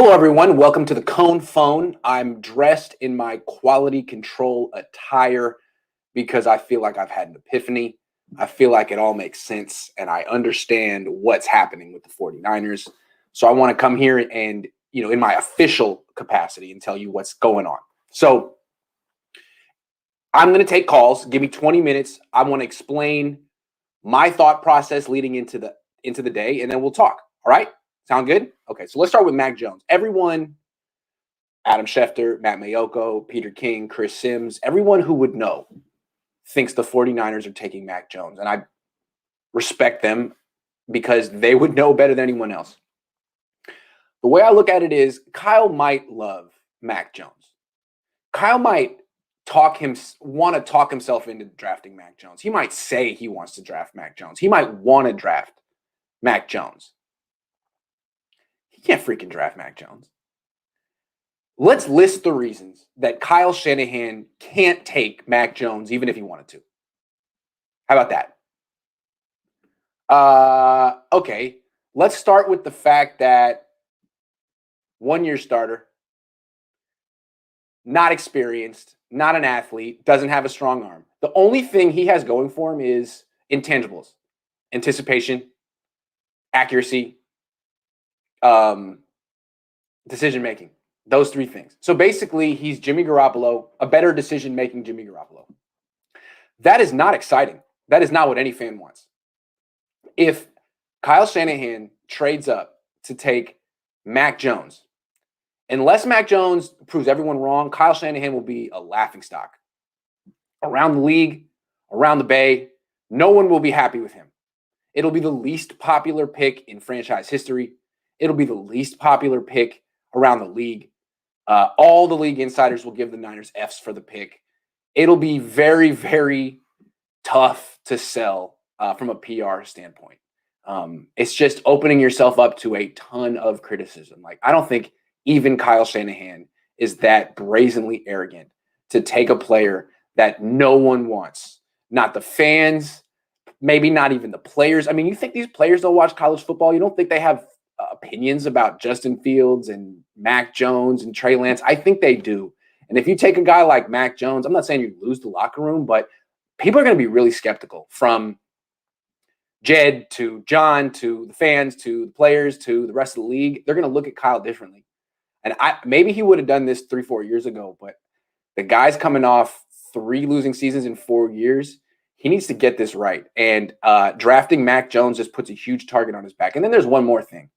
Hello, everyone. Welcome to the Cohn phone. I'm dressed in my quality control attire because I feel like I've had an epiphany. I feel like it all makes sense and I understand what's happening with the 49ers. So I want to come here and, in my official capacity and tell you what's going on. So I'm going to take calls. Give me 20 minutes. I want to explain my thought process leading into the day, and then we'll talk. All right? Sound good? Okay, so let's start with Mac Jones. Everyone, Adam Schefter, Matt Mayoko, Peter King, Chris Sims, everyone who would know thinks the 49ers are taking Mac Jones. And I respect them because they would know better than anyone else. The way I look at it is Kyle might love Mac Jones. Kyle might want to talk himself into drafting Mac Jones. He might say he wants to draft Mac Jones. He might want to draft Mac Jones. He can't freaking draft Mac Jones. Let's list the reasons that Kyle Shanahan can't take Mac Jones even if he wanted to. How about that? Okay, let's start with the fact that one-year starter, not experienced, not an athlete, doesn't have a strong arm. The only thing he has going for him is intangibles, anticipation, accuracy, decision-making. Those three things. So basically, he's Jimmy Garoppolo, a better decision-making Jimmy Garoppolo. That is not exciting. That is not what any fan wants. If Kyle Shanahan trades up to take Mac Jones, unless Mac Jones proves everyone wrong, Kyle Shanahan will be a laughingstock around the league, around the Bay. No one will be happy with him. It'll be the least popular pick in franchise history. It'll be the least popular pick around the league. All the league insiders will give the Niners Fs for the pick. It'll be very, very tough to sell from a PR standpoint. It's just opening yourself up to a ton of criticism. Like, I don't think even Kyle Shanahan is that brazenly arrogant to take a player that no one wants. Not the fans, maybe not even the players. I mean, you think these players don't watch college football? You don't think they have opinions about Justin Fields and Mac Jones and Trey Lance? I think they do. And if you take a guy like Mac Jones, I'm not saying you lose the locker room, but people are going to be really skeptical, from Jed to John to the fans to the players to the rest of the league. They're going to look at Kyle differently. And maybe he would have done this 3-4 years ago, but the guy's coming off 3 losing seasons in 4 years. He needs to get this right. And drafting Mac Jones just puts a huge target on his back. And then there's one more thing.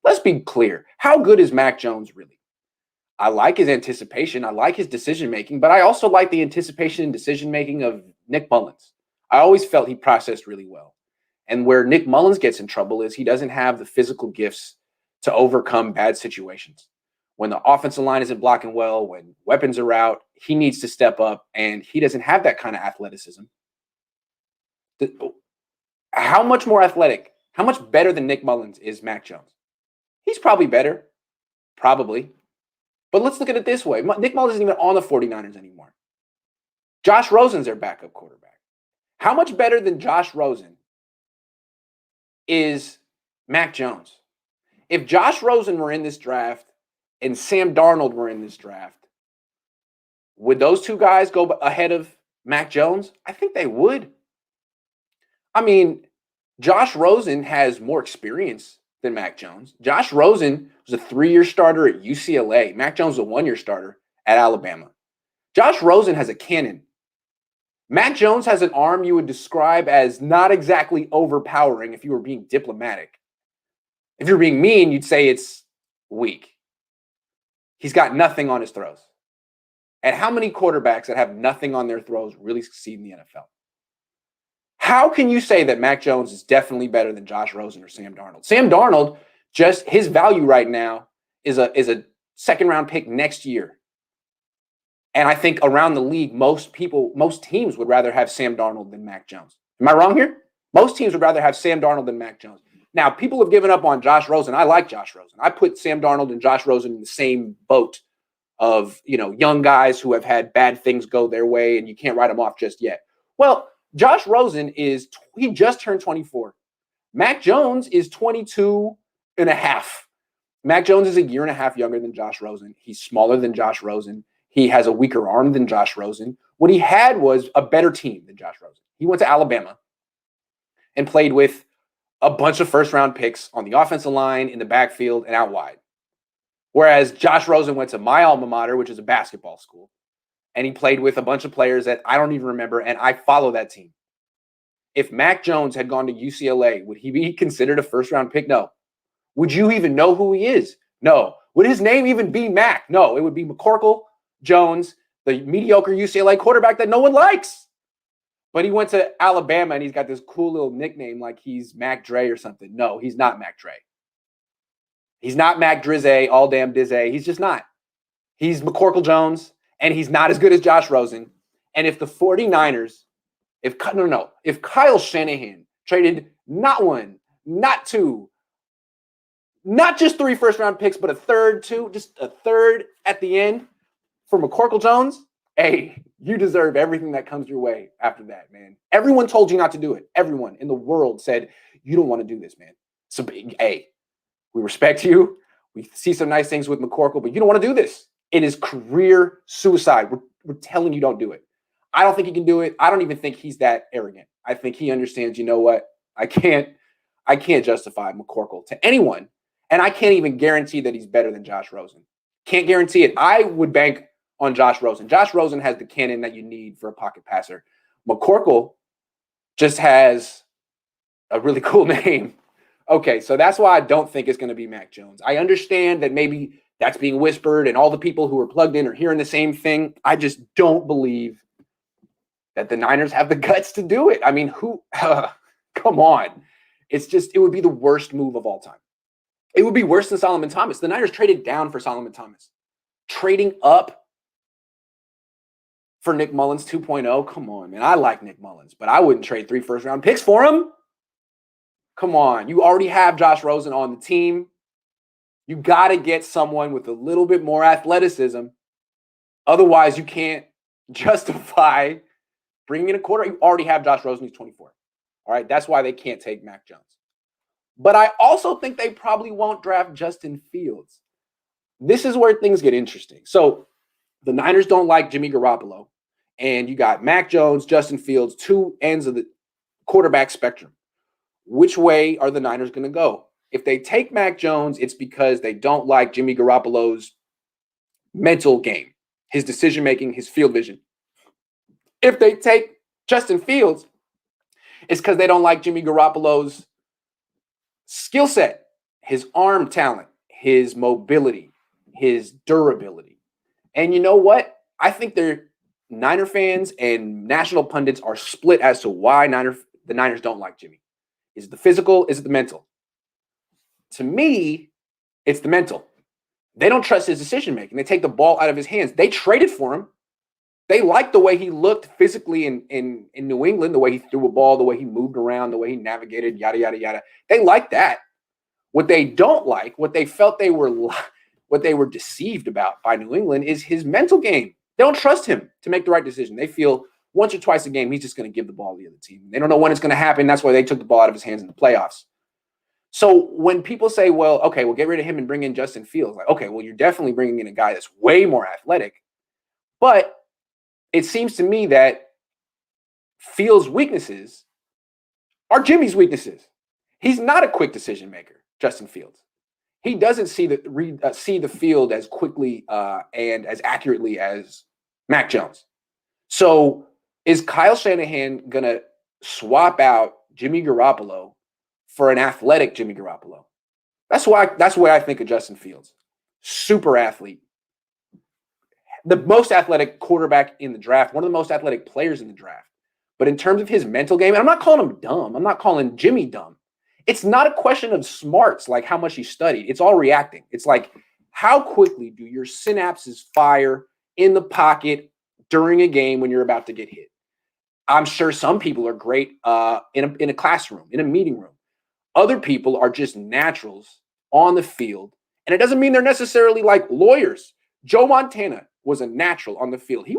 Let's be clear. How good is Mac Jones really? I like his anticipation. I like his decision-making, but I also like the anticipation and decision-making of Nick Mullins. I always felt he processed really well. And where Nick Mullins gets in trouble is he doesn't have the physical gifts to overcome bad situations. When the offensive line isn't blocking well, when weapons are out, he needs to step up, and he doesn't have that kind of athleticism. How much more athletic, how much better than Nick Mullins is Mac Jones? He's probably better, probably. But let's look at it this way. Nick Mullins isn't even on the 49ers anymore. Josh Rosen's their backup quarterback. How much better than Josh Rosen is Mac Jones? If Josh Rosen were in this draft and Sam Darnold were in this draft, would those two guys go ahead of Mac Jones? I think they would. I mean, Josh Rosen has more experience than Mac Jones. Josh Rosen was a 3-year starter at UCLA. Mac Jones was a 1-year starter at Alabama. Josh Rosen has a cannon. Mac Jones has an arm you would describe as not exactly overpowering if you were being diplomatic. If you're being mean, you'd say it's weak. He's got nothing on his throws. And how many quarterbacks that have nothing on their throws really succeed in the NFL? How can you say that Mac Jones is definitely better than Josh Rosen or Sam Darnold? Sam Darnold, just his value right now is a second-round pick next year. And I think around the league, most teams would rather have Sam Darnold than Mac Jones. Am I wrong here? Most teams would rather have Sam Darnold than Mac Jones. Now, people have given up on Josh Rosen. I like Josh Rosen. I put Sam Darnold and Josh Rosen in the same boat of, young guys who have had bad things go their way, and you can't write them off just yet. Well, Josh Rosen he just turned 24. Mac Jones is 22 and a half. Mac Jones is a year and a half younger than Josh Rosen. He's smaller than Josh Rosen. He has a weaker arm than Josh Rosen. What he had was a better team than Josh Rosen. He went to Alabama and played with a bunch of first-round picks on the offensive line, in the backfield, and out wide. Whereas Josh Rosen went to my alma mater, which is a basketball school, and he played with a bunch of players that I don't even remember, and I follow that team. If Mac Jones had gone to UCLA, would he be considered a first-round pick? No. Would you even know who he is? No. Would his name even be Mac? No. It would be McCorkle Jones, the mediocre UCLA quarterback that no one likes. But he went to Alabama and he's got this cool little nickname like he's Mac Dre or something. No, he's not Mac Dre. He's not Mac Drizzy, all damn Dizzy. He's just not. He's McCorkle Jones, and he's not as good as Josh Rosen. And if the 49ers, if Kyle Shanahan traded not one, not two, not just 3 first-round picks, but a third, just a third at the end for McCorkle Jones, hey, you deserve everything that comes your way after that, man. Everyone told you not to do it. Everyone in the world said, you don't want to do this, man. So, hey, we respect you. We see some nice things with McCorkle, but you don't want to do this. It is career suicide. We're telling you don't do it. I don't think he can do it. I don't even think he's that arrogant. I think he understands, you know what? I can't justify McCorkle to anyone. And I can't even guarantee that he's better than Josh Rosen. Can't guarantee it. I would bank on Josh Rosen. Josh Rosen has the cannon that you need for a pocket passer. McCorkle just has a really cool name. Okay, so that's why I don't think it's going to be Mac Jones. I understand that maybe that's being whispered and all the people who are plugged in are hearing the same thing. I just don't believe that the Niners have the guts to do it. I mean, come on. It would be the worst move of all time. It would be worse than Solomon Thomas. The Niners traded down for Solomon Thomas. Trading up for Nick Mullins 2.0. Come on, man. I like Nick Mullins, but I wouldn't trade 3 first-round picks for him. Come on. You already have Josh Rosen on the team. You got to get someone with a little bit more athleticism. Otherwise, you can't justify bringing in a quarterback. You already have Josh Rosen, who's 24. All right? That's why they can't take Mac Jones. But I also think they probably won't draft Justin Fields. This is where things get interesting. So the Niners don't like Jimmy Garoppolo. And you got Mac Jones, Justin Fields, 2 ends of the quarterback spectrum. Which way are the Niners going to go? If they take Mac Jones, it's because they don't like Jimmy Garoppolo's mental game, his decision-making, his field vision. If they take Justin Fields, it's because they don't like Jimmy Garoppolo's skill set, his arm talent, his mobility, his durability. And you know what? I think Niner fans and national pundits are split as to why the Niners don't like Jimmy. Is it the physical? Is it the mental? To me, it's the mental. They don't trust his decision-making. They take the ball out of his hands. They traded for him. They liked the way he looked physically in New England, the way he threw a ball, the way he moved around, the way he navigated, yada, yada, yada. They like that. What they don't like, what they were deceived about by New England is his mental game. They don't trust him to make the right decision. They feel once or twice a game, he's just going to give the ball to the other team. They don't know when it's going to happen. That's why they took the ball out of his hands in the playoffs. So when people say, well, okay, we'll get rid of him and bring in Justin Fields. Like, okay, well, you're definitely bringing in a guy that's way more athletic. But it seems to me that Fields' weaknesses are Jimmy's weaknesses. He's not a quick decision maker, Justin Fields. He doesn't see the field as quickly and as accurately as Mac Jones. So is Kyle Shanahan going to swap out Jimmy Garoppolo for an athletic Jimmy Garoppolo? That's why I think of Justin Fields. Super athlete. The most athletic quarterback in the draft, one of the most athletic players in the draft. But in terms of his mental game, and I'm not calling him dumb. I'm not calling Jimmy dumb. It's not a question of smarts, like how much he studied. It's all reacting. It's like, how quickly do your synapses fire in the pocket during a game when you're about to get hit? I'm sure some people are great in a classroom, in a meeting room. Other people are just naturals on the field. And it doesn't mean they're necessarily like lawyers. Joe Montana was a natural on the field. He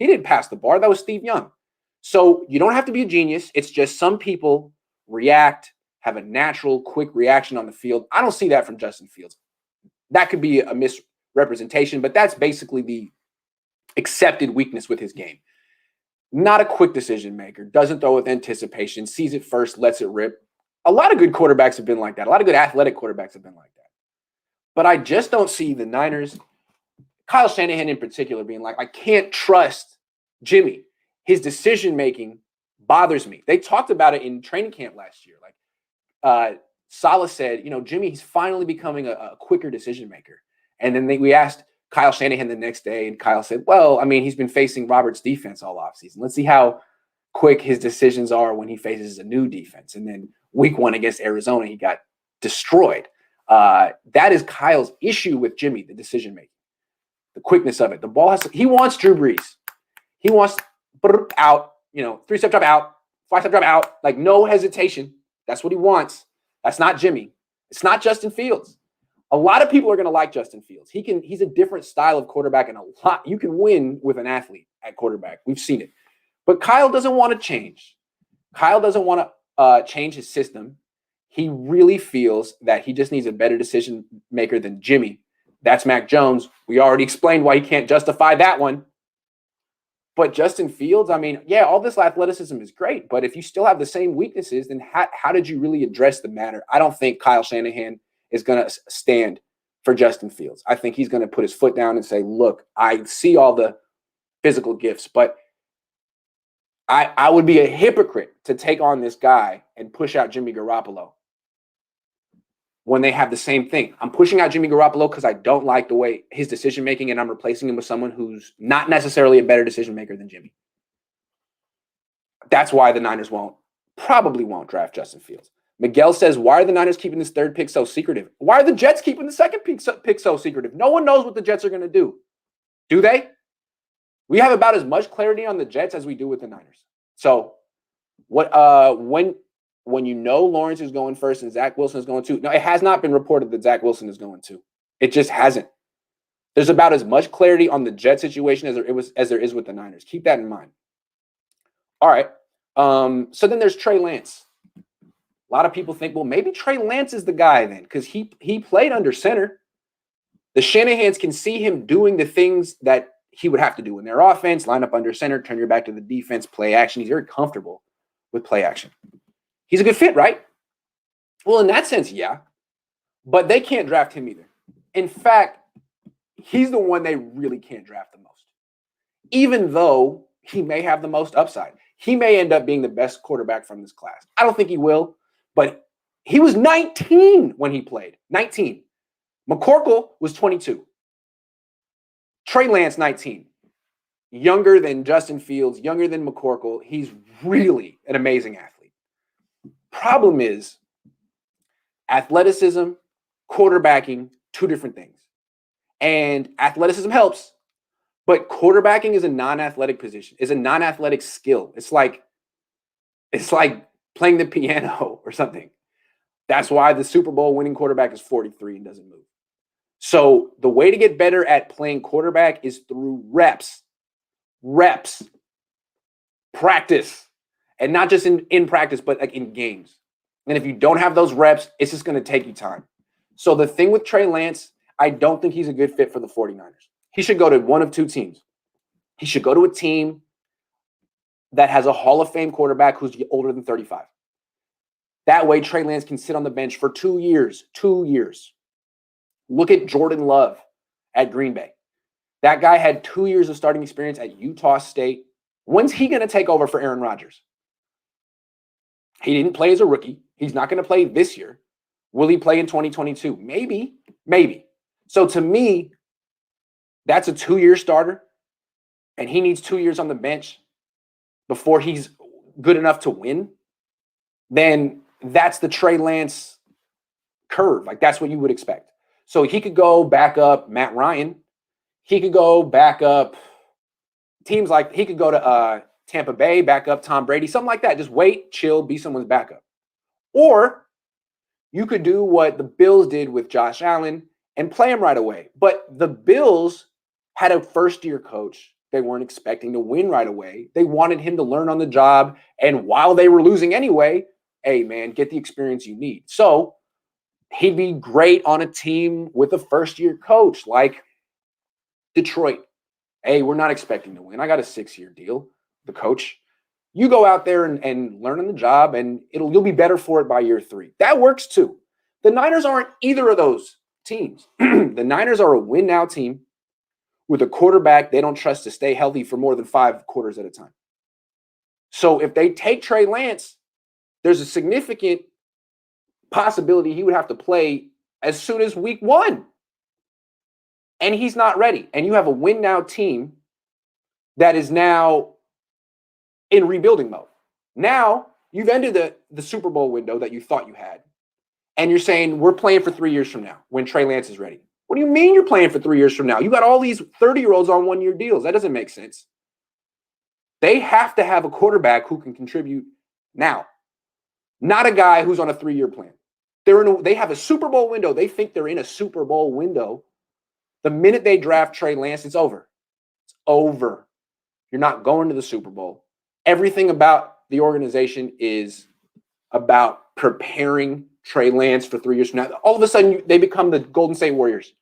didn't pass the bar. That was Steve Young. So you don't have to be a genius. It's just some people react, have a natural, quick reaction on the field. I don't see that from Justin Fields. That could be a misrepresentation, but that's basically the accepted weakness with his game. Not a quick decision maker, doesn't throw with anticipation, sees it first, lets it rip. A lot of good quarterbacks have been like that. A lot of good athletic quarterbacks have been like that. But I just don't see the Niners, Kyle Shanahan in particular, being like, I can't trust Jimmy. His decision making bothers me. They talked about it in training camp last year. Like Saleh said, Jimmy, he's finally becoming a quicker decision maker. And then we asked Kyle Shanahan the next day, and Kyle said, well, I mean, he's been facing Robert's defense all offseason. Let's see how quick his decisions are when he faces a new defense. And then week 1 against Arizona, he got destroyed. That is Kyle's issue with Jimmy, the decision making, the quickness of it. The ball he wants Drew Brees. He wants out, 3-step drop out, 5-step drop out, like no hesitation. That's what he wants. That's not Jimmy. It's not Justin Fields. A lot of people are going to like Justin Fields. He's a different style of quarterback, and you can win with an athlete at quarterback. We've seen it. But Kyle doesn't want to change. Kyle doesn't want to change his system. He really feels that he just needs a better decision maker than Jimmy. That's Mac Jones. We already explained why he can't justify that one. But Justin Fields, I mean, yeah, all this athleticism is great, but if you still have the same weaknesses, then how did you really address the matter? I don't think Kyle Shanahan is going to stand for Justin Fields. I think he's going to put his foot down and say, look, I see all the physical gifts, but I would be a hypocrite to take on this guy and push out Jimmy Garoppolo when they have the same thing. I'm pushing out Jimmy Garoppolo because I don't like the way his decision-making, and I'm replacing him with someone who's not necessarily a better decision-maker than Jimmy. That's why the Niners probably won't draft Justin Fields. Miguel says, why are the Niners keeping this 3rd pick so secretive? Why are the Jets keeping the 2nd pick so secretive? No one knows what the Jets are going to do. Do they? We have about as much clarity on the Jets as we do with the Niners. So when Lawrence is going first and Zach Wilson is going 2, no, it has not been reported that Zach Wilson is going 2. It just hasn't. There's about as much clarity on the Jet situation as there is with the Niners. Keep that in mind. All right. So then there's Trey Lance. A lot of people think, well, maybe Trey Lance is the guy then, because he played under center. The Shanahans can see him doing the things that he would have to do in their offense: line up under center, turn your back to the defense, play action. He's very comfortable with play action. He's a good fit, right? Well, in that sense, yeah. But they can't draft him either. In fact, he's the one they really can't draft the most. Even though he may have the most upside. He may end up being the best quarterback from this class. I don't think he will, but he was 19 when he played. 19. McCorkle was 22. Trey Lance, 19. Younger than Justin Fields, younger than McCorkle. He's really an amazing athlete. Problem is, athleticism, quarterbacking, 2 different things. And athleticism helps, but quarterbacking is a non-athletic position, is a non-athletic skill. It's like playing the piano or something. That's why the Super Bowl winning quarterback is 43 and doesn't move. So the way to get better at playing quarterback is through reps, practice, and not just in practice, but like in games. And if you don't have those reps, it's just going to take you time. So the thing with Trey Lance, I don't think he's a good fit for the 49ers. He should go to one of 2 teams. He should go to a team that has a Hall of Fame quarterback who's older than 35. That way, Trey Lance can sit on the bench for 2 years. 2 years. Look at Jordan Love at Green Bay. That guy had 2 years of starting experience at Utah State. When's he going to take over for Aaron Rodgers? He didn't play as a rookie. He's not going to play this year. Will he play in 2022? Maybe. So to me, that's a 2-year starter, and he needs 2 years on the bench before he's good enough to win. Then that's the Trey Lance curve. Like, that's what you would expect. So he could go back up Matt Ryan. He could go back up teams like he could go to Tampa Bay, back up Tom Brady, something like that. Just wait, chill, be someone's backup. Or you could do what the Bills did with Josh Allen and play him right away. But the Bills had a first-year coach. They weren't expecting to win right away. They wanted him to learn on the job. And while they were losing anyway, hey, man, get the experience you need. So He'd be great on a team with a first-year coach like Detroit. Hey, we're not expecting to win. I got a 6-year deal, the coach. You go out there and learn on the job, and you'll be better for it by year 3. That works too. The Niners aren't either of those teams. The Niners are a win-now team with a quarterback they don't trust to stay healthy for more than 5 quarters at a time. So if they take Trey Lance, there's a significant possibility he would have to play as soon as week 1. And he's not ready. And you have a win-now team that is now in rebuilding mode. Now, you've ended the Super Bowl window that you thought you had. And you're saying, we're playing for 3 years from now when Trey Lance is ready. What do you mean you're playing for 3 years from now? You got all these 30-year-olds on 1-year deals. That doesn't make sense. They have to have a quarterback who can contribute now, not a guy who's on a 3-year plan. They have a Super Bowl window. They think they're in a Super Bowl window. The minute they draft Trey Lance, it's over. It's over. You're not going to the Super Bowl. Everything about the organization is about preparing Trey Lance for 3 years from now. All of a sudden, they become the Golden State Warriors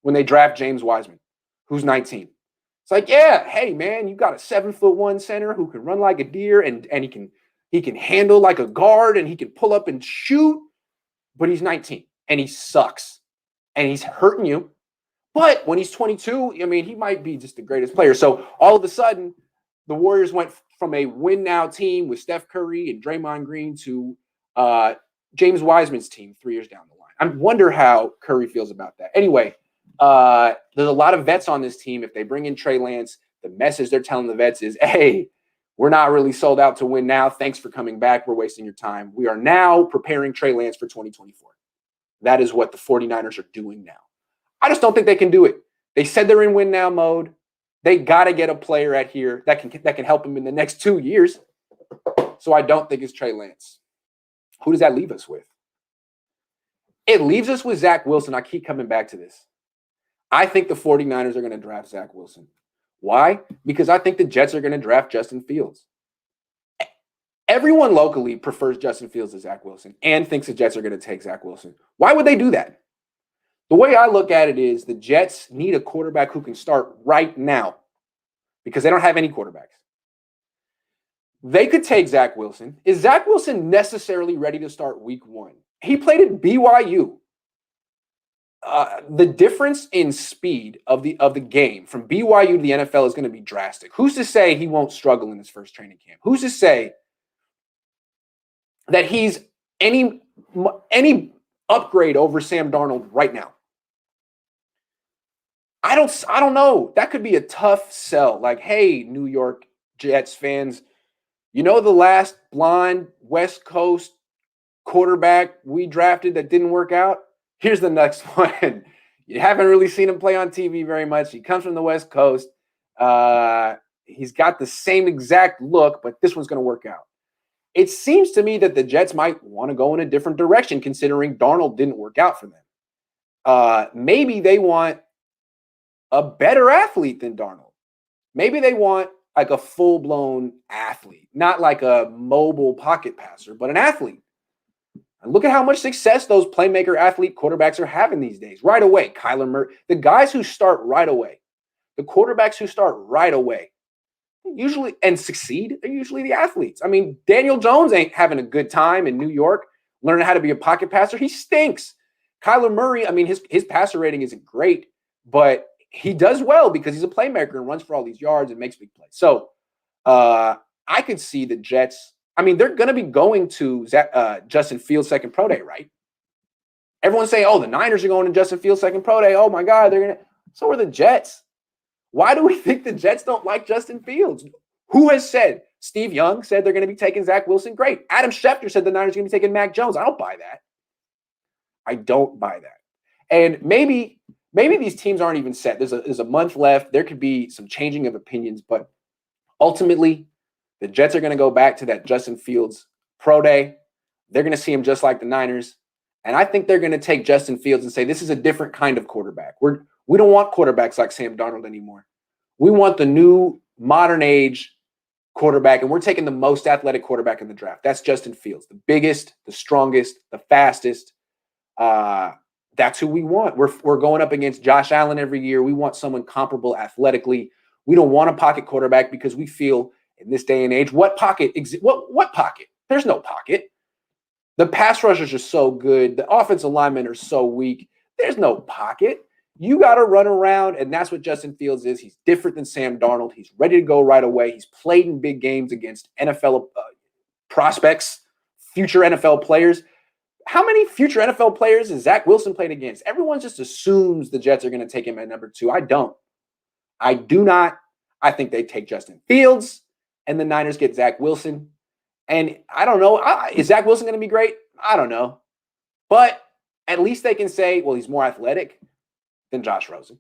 when they draft James Wiseman, who's 19. It's like, yeah, hey, man, you got a 7'1" center who can run like a deer and he can handle like a guard and he can pull up and shoot, but he's 19 and he sucks and he's hurting you. But when he's 22, I mean, he might be just the greatest player. So all of a sudden, the Warriors went from a win-now team with Steph Curry and Draymond Green to James Wiseman's team 3 years down the line. I wonder how Curry feels about that. Anyway, there's a lot of vets on this team. If they bring in Trey Lance, the message they're telling the vets is, hey, we're not really sold out to win now. Thanks for coming back. We're wasting your time. We are now preparing Trey Lance for 2024. That is what the 49ers are doing now. I just don't think they can do it. They said they're in win-now mode. They got to get a player at here that can help them in the next 2 years. So I don't think it's Trey Lance. Who does that leave us with? It leaves us with Zach Wilson. I keep coming back to this. I think the 49ers are going to draft Zach Wilson. Why? Because I think the Jets are going to draft Justin Fields. Everyone locally prefers Justin Fields to Zach Wilson and thinks the Jets are going to take Zach Wilson. Why would they do that? The way I look at it is the Jets need a quarterback who can start right now because they don't have any quarterbacks. They could take Zach Wilson. Is Zach Wilson necessarily ready to start week 1? He played at BYU. The difference in speed of the game from BYU to the NFL is going to be drastic. Who's to say he won't struggle in his first training camp? Who's to say that he's any upgrade over Sam Darnold right now? I don't know. That could be a tough sell. Like, hey, New York Jets fans, you know the last blonde West Coast quarterback we drafted that didn't work out? Here's the next one. You haven't really seen him play on TV very much. He comes from the West Coast. He's got the same exact look, but this one's going to work out. It seems to me that the Jets might want to go in a different direction considering Darnold didn't work out for them. Maybe they want a better athlete than Darnold. Maybe they want like a full-blown athlete, not like a mobile pocket passer, but an athlete. And look at how much success those playmaker athlete quarterbacks are having these days. Right away, Kyler Murray, the guys who start right away, the quarterbacks who start right away, usually and succeed are usually the athletes. I mean, Daniel Jones ain't having a good time in New York learning how to be a pocket passer. He stinks. Kyler Murray, I mean, his passer rating isn't great, but he does well because he's a playmaker and runs for all these yards and makes big plays. So I could see the Jets. I mean, they're going to be going to Justin Fields' second pro day, right? Everyone's saying, oh, the Niners are going to Justin Fields' second pro day. Oh, my God, they're going to. So are the Jets. Why do we think the Jets don't like Justin Fields? Who has said? Steve Young said they're going to be taking Zach Wilson. Great. Adam Schefter said the Niners are going to be taking Mac Jones. I don't buy that. I don't buy that. And maybe these teams aren't even set. There's a month left. There could be some changing of opinions, but ultimately, the Jets are going to go back to that Justin Fields pro day. They're going to see him just like the Niners. And I think they're going to take Justin Fields and say, this is a different kind of quarterback. We don't want quarterbacks like Sam Darnold anymore. We want the new modern age quarterback, and we're taking the most athletic quarterback in the draft. That's Justin Fields, the biggest, the strongest, the fastest, That's who we want. We're going up against Josh Allen every year. We want someone comparable athletically. We don't want a pocket quarterback because we feel in this day and age, what pocket? What pocket? There's no pocket. The pass rushers are so good. The offensive linemen are so weak. There's no pocket. You got to run around, and that's what Justin Fields is. He's different than Sam Darnold. He's ready to go right away. He's played in big games against NFL prospects, future NFL players. How many future NFL players has Zach Wilson played against? Everyone just assumes the Jets are going to take him at number 2. I don't. I do not. I think they take Justin Fields, and the Niners get Zach Wilson. And I don't know. Is Zach Wilson going to be great? I don't know. But at least they can say, well, he's more athletic than Josh Rosen.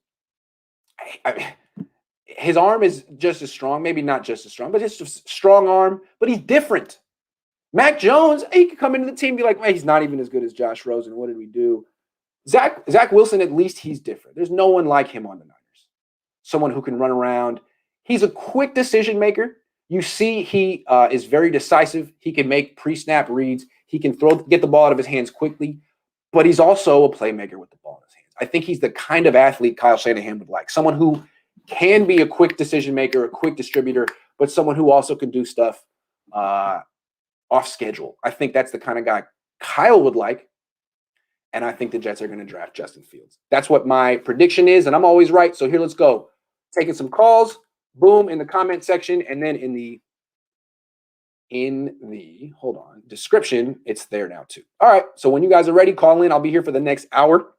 His arm is just as strong. Maybe not just as strong, but it's just a strong arm. But he's different. Mac Jones, he could come into the team and be like, well, he's not even as good as Josh Rosen. What did we do? Zach Wilson, at least he's different. There's no one like him on the Niners. Someone who can run around. He's a quick decision maker. You see he is very decisive. He can make pre-snap reads. He can get the ball out of his hands quickly, but he's also a playmaker with the ball in his hands. I think he's the kind of athlete Kyle Shanahan would like, someone who can be a quick decision maker, a quick distributor, but someone who also can do stuff off schedule. I think that's the kind of guy Kyle would like, and I think the Jets are going to draft Justin Fields. That's what my prediction is, and I'm always right. So here, let's go. Taking some calls. Boom, in the comment section, and then in the hold on, description, it's there now too. All right, so when you guys are ready, call in. I'll be here for the next hour.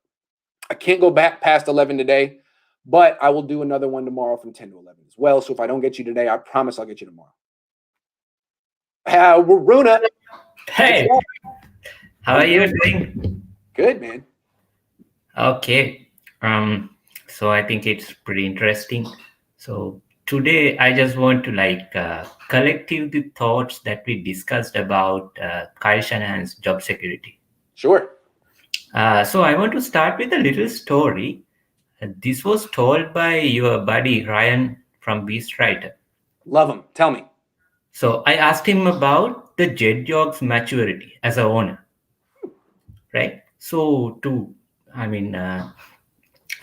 I can't go back past 11 today, but I will do another one tomorrow from 10 to 11 as well. So if I don't get you today, I promise I'll get you tomorrow. Runa. Hey, how are you doing? Good, man. Okay. So I think it's pretty interesting. So today I just want to collective the thoughts that we discussed about Kyle Shanahan's job security. Sure. So I want to start with a little story. This was told by your buddy Ryan from Beast Writer. Love him. Tell me. So I asked him about the Jet Dog's maturity as an owner, right? So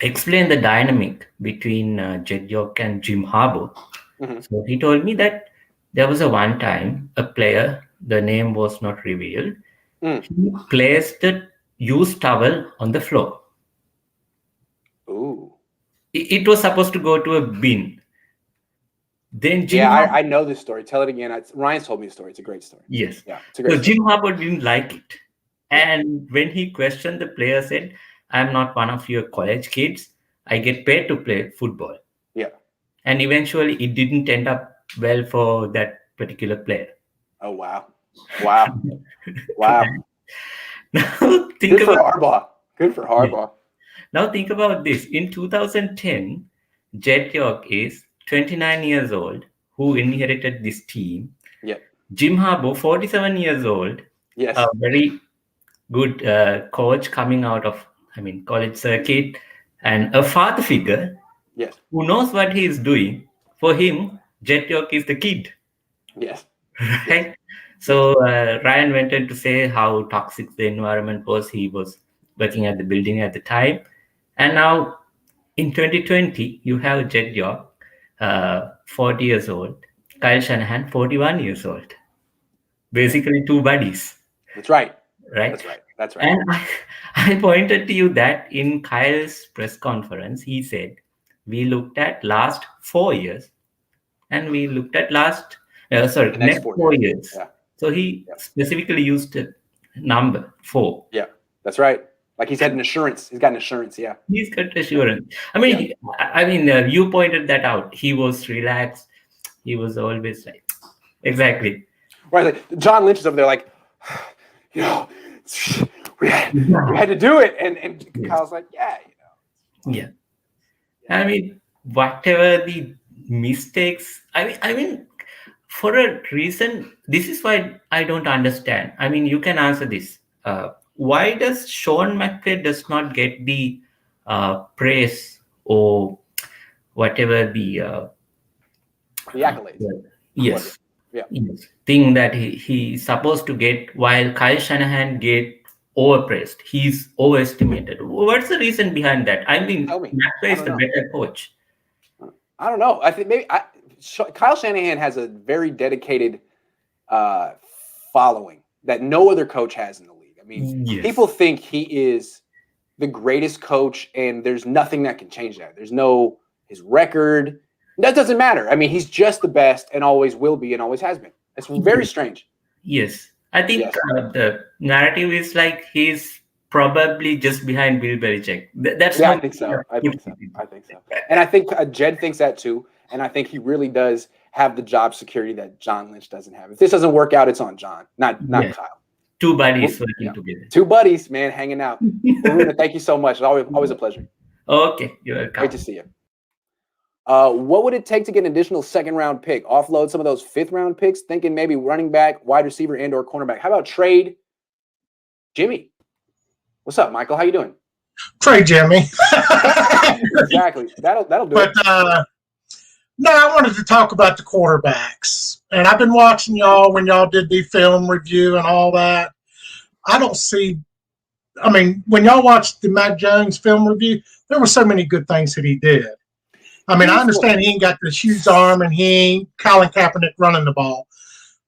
explain the dynamic between Jet York and Jim Harbaugh. Mm-hmm. So he told me that there was one time a player, the name was not revealed, he placed a used towel on the floor. Ooh. It was supposed to go to a bin. Then I know this story. Tell it again. Ryan's told me the story. It's a great story. Yes. Yeah, it's a great story. Jim Harbaugh didn't like it. And when he questioned, the player said, I'm not one of your college kids. I get paid to play football. Yeah. And eventually it didn't end up well for that particular player. Oh, wow. Wow. Wow. Now Good for Harbaugh. Good for Harbaugh. Now think about this. In 2010, Jet York is 29 years old, who inherited this team. Yeah. Jim Harbaugh, 47 years old. Yes. A very good coach coming out of, college circuit, and a father figure. Yes. Who knows what he is doing. For him, Jet York is the kid. Yes. Right? So Ryan went on to say how toxic the environment was. He was working at the building at the time. And now in 2020, you have Jet York, 40 years old. Kyle Shanahan, 41 years old. Basically two buddies. That's right. Right? That's right. That's right. And I pointed to you that in Kyle's press conference, he said, we looked at last 4 years and we looked at next 4 years. Yeah. So he specifically used number 4. Yeah, that's right. Like he's had an assurance. He's got an assurance. Yeah. He's got assurance. You pointed that out. He was relaxed. He was always like, exactly. Right. Like John Lynch is over there like, we had to do it. And Kyle's like, yeah. Yeah. Whatever the mistakes, for a reason, this is why I don't understand. You can answer this. Why does Sean McVay does not get the praise or whatever the accolades? Yes. Thing that he's supposed to get, while Kyle Shanahan get overpraised. He's overestimated. What's the reason behind that? I mean, Tell me. McVay I is don't the know. better coach. I don't know. I think maybe Kyle Shanahan has a very dedicated following that no other coach has in the league. I mean, Yes. people think he is the greatest coach, and there's nothing that can change that. There's no his record. That doesn't matter. I mean, he's just the best and always will be and always has been. It's very strange. Yes. I think Yes. The narrative is like he's probably just behind Bill Belichick. That's Yeah, how I think so. I think so. I think so. And I think Jed thinks that too. And I think he really does have the job security that John Lynch doesn't have. If this doesn't work out, it's on John, not Yeah. Kyle. Two buddies working Yeah. together. Two buddies, man, hanging out. Varuna, thank you so much. It's always a pleasure. Okay, you're welcome. Great to see you. What would it take to get an additional second-round pick? Offload some of those fifth-round picks, thinking maybe running back, wide receiver, and/or cornerback. How about trade Jimmy? What's up, Michael? How you doing? Trade Jimmy. Exactly. That'll do But it. no, I wanted to talk about the quarterbacks. And I've been watching y'all when y'all did the film review and all that. I don't see – I mean, when y'all watched the Mac Jones film review, there were so many good things that he did. I mean, I understand he ain't got the huge arm and he ain't Colin Kaepernick running the ball.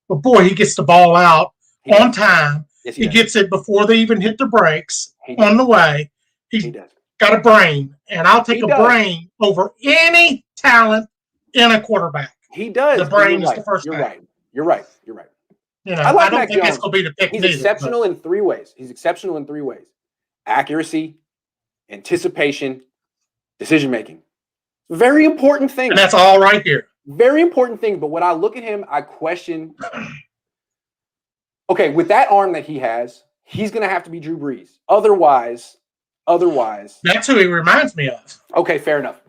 But, boy, he gets the ball out on time. Yes, he gets it before they even hit the brakes on the way. He's got a brain, and I'll take a brain over any talent in a quarterback. He does. The brain is the first thing. thing. You're right. You know, I don't think it's going to be the pick. He's exceptional in three ways. Accuracy, anticipation, decision making. Very important thing. And that's all right here. Very important thing. But when I look at him, I question. Okay, with that arm that he has, he's going to have to be Drew Brees. Otherwise. That's who he reminds me of. Okay, fair enough.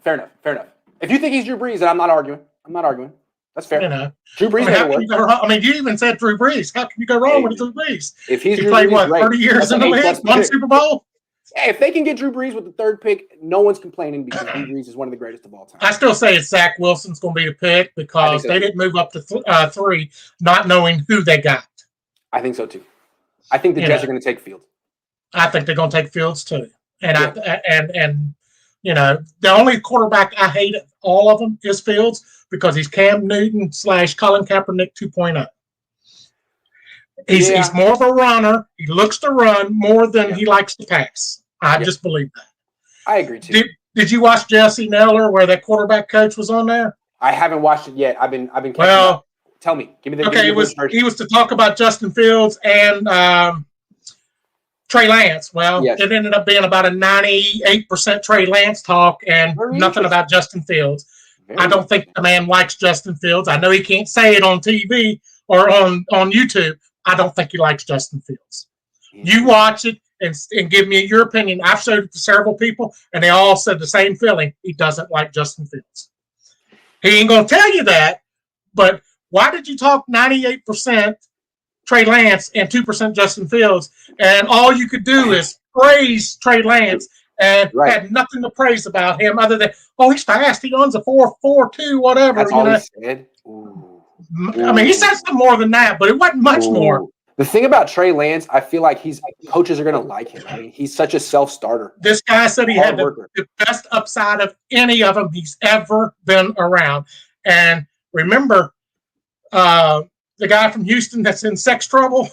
If you think he's Drew Brees, then I'm not arguing. That's fair. You know, Drew Brees. I mean, you even said Drew Brees. How can you go wrong with Drew Brees? If he played 30 years in the league, one Super Bowl. Hey, if they can get Drew Brees with the third pick, no one's complaining because Drew Brees is one of the greatest of all time. I still say it's Zach Wilson's going to be the pick because they didn't move up to 3, not knowing who they got. I think so too. I think the Jets are going to take Fields. I think they're going to take Fields too. And and you know, the only quarterback I hate of all of them is Fields because he's Cam Newton / Colin Kaepernick 2.0. He's more of a runner. He looks to run more than he likes to pass. I just believe that. I agree too. Did you watch Jesse Naylor where that quarterback coach was on there? I haven't watched it yet. I've been catching up. Tell me. Give me the he was to talk about Justin Fields and Trey Lance. Well, it ended up being about a 98% Trey Lance talk and nothing about Justin Fields. I don't think the man likes Justin Fields. I know he can't say it on TV or on YouTube. I don't think he likes Justin Fields. You watch it and give me your opinion. I've showed it to several people, and they all said the same feeling. He doesn't like Justin Fields. He ain't going to tell you that, but why did you talk 98% Trey Lance and 2% Justin Fields, and all you could do is praise Trey Lance and had nothing to praise about him other than, he's fast. He runs a 4.42, whatever. That's all he said? Ooh. I mean, he said some more than that, but it wasn't much more. The thing about Trey Lance, I feel like coaches are going to like him. I mean, he's such a self-starter. This guy said he had the best upside of any of them he's ever been around. And remember, the guy from Houston that's in sex trouble,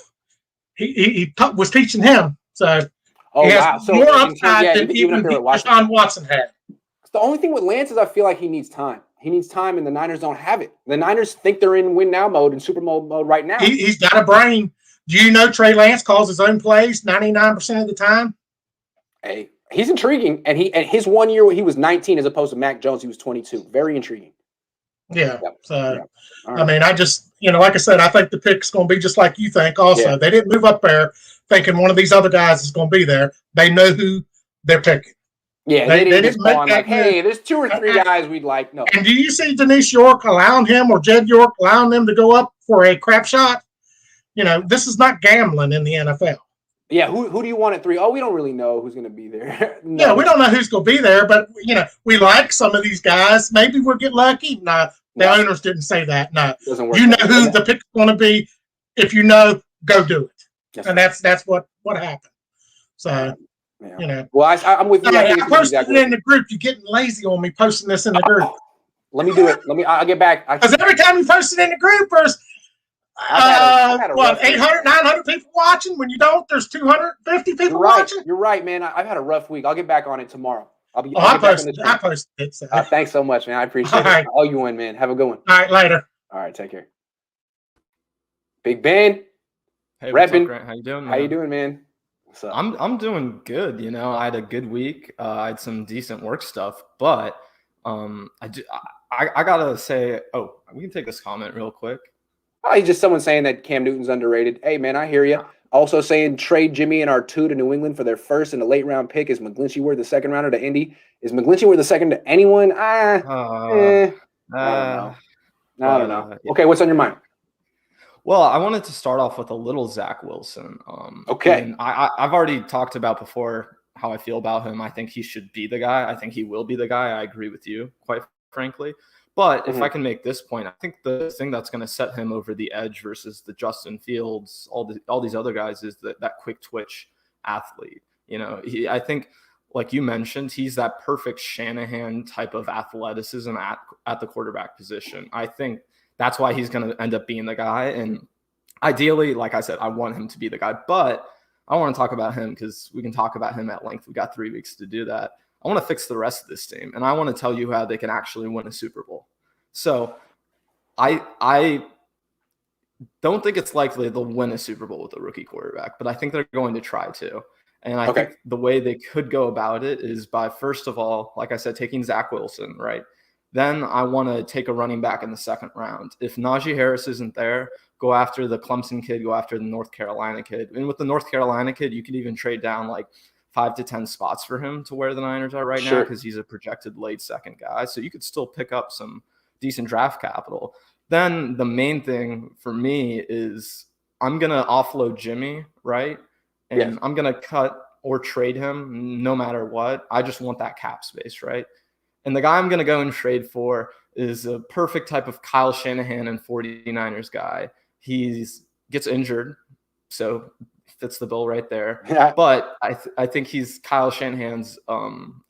he was teaching him. So he has more upside than even Deshaun Watson had. The only thing with Lance is I feel like he needs time. He needs time, and the Niners don't have it. The Niners think they're in win now mode and Super Bowl mode right now. He's got a brain. Do you know Trey Lance calls his own plays 99% of the time? Hey, he's intriguing. And his 1 year he was 19 as opposed to Mac Jones, he was 22. Very intriguing. Yeah. I mean, I just, like I said, I think the pick's going to be just like you think also. They didn't move up there thinking one of these other guys is going to be there. They know who they're picking. Yeah, they didn't go on like, hey, there's 2 or 3 guys we'd like. No. And do you see Denise York allowing him or Jed York allowing them to go up for a crap shot? This is not gambling in the NFL. Yeah, who do you want at 3? Oh, we don't really know who's going to be there. No. Yeah, we don't know who's going to be there, but, we like some of these guys. Maybe we'll get lucky. No, the owners didn't say that. No, you know who the pick's going to be. If you know, go do it. And that's what happened. So, yeah. Well, I'm with you. I posted it in the group. You're getting lazy on me posting this in the group. Let me do it. I'll get back. Because every time you post it in the group, there's 800, 900 people watching. When you don't, there's 250 people watching. You're right, man. I've had a rough week. I'll get back on it tomorrow. I posted it. So. Thanks so much, man. I appreciate it. Right. I owe you one, man. Have a good one. All right, later. All right, take care. Big Ben. Hey, what's up, Grant? How you doing, man? How you doing, man? What's up? I'm doing good. You know, I had a good week. I had some decent work stuff, but I gotta say, we can take this comment real quick. Oh, he's just someone saying that Cam Newton's underrated. Hey, man, I hear you. Also saying trade Jimmy and R2 to New England for their first and a late round pick. Is McGlinchey worth the second rounder to Indy? Is McGlinchey worth the second to anyone? I don't know. Okay, what's on your mind? Well, I wanted to start off with a little Zach Wilson. Okay. I've already talked about before how I feel about him. I think he should be the guy. I think he will be the guy. I agree with you, quite frankly. But if I can make this point, I think the thing that's going to set him over the edge versus the Justin Fields, all these other guys, is that quick twitch athlete. You know, I think, like you mentioned, he's that perfect Shanahan type of athleticism at the quarterback position. I think that's why he's going to end up being the guy. And ideally, like I said, I want him to be the guy. But I want to talk about him because we can talk about him at length. We've got 3 weeks to do that. I want to fix the rest of this team, and I want to tell you how they can actually win a Super Bowl. So I don't think it's likely they'll win a Super Bowl with a rookie quarterback, but I think they're going to try to. And I think the way they could go about it is by, first of all, like I said, taking Zach Wilson, right? Then I want to take a running back in the second round. If Najee Harris isn't there, go after the Clemson kid, go after the North Carolina kid. And with the North Carolina kid, you could even trade down like 5 to 10 spots for him to where the Niners are right now, because he's a projected late second guy. So you could still pick up some decent draft capital. Then the main thing for me is I'm going to offload Jimmy, right? And I'm going to cut or trade him no matter what. I just want that cap space, right? And the guy I'm going to go and trade for is a perfect type of Kyle Shanahan and 49ers guy. He gets injured, so fits the bill right there. But I think he's Kyle Shanahan's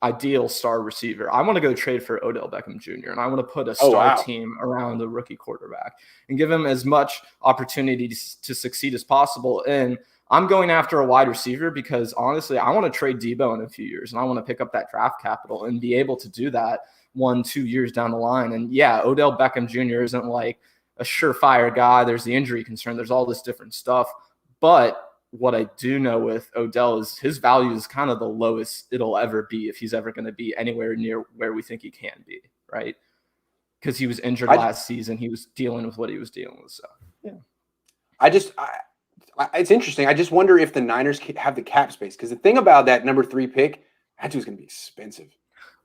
ideal star receiver. I want to go trade for Odell Beckham Jr. and I want to put a star team around a rookie quarterback and give him as much opportunity to succeed as possible. And I'm going after a wide receiver because honestly, I want to trade Debo in a few years and I want to pick up that draft capital and be able to do that 1-2 years down the line. And yeah, Odell Beckham Jr. isn't like a surefire guy. There's the injury concern. There's all this different stuff. But what I do know with Odell is his value is kind of the lowest it'll ever be if he's ever going to be anywhere near where we think he can be, right? Because he was injured last season. He was dealing with what he was dealing with. So, yeah. It's interesting. I just wonder if the Niners have the cap space. Because the thing about that number 3 pick, that dude's going to be expensive.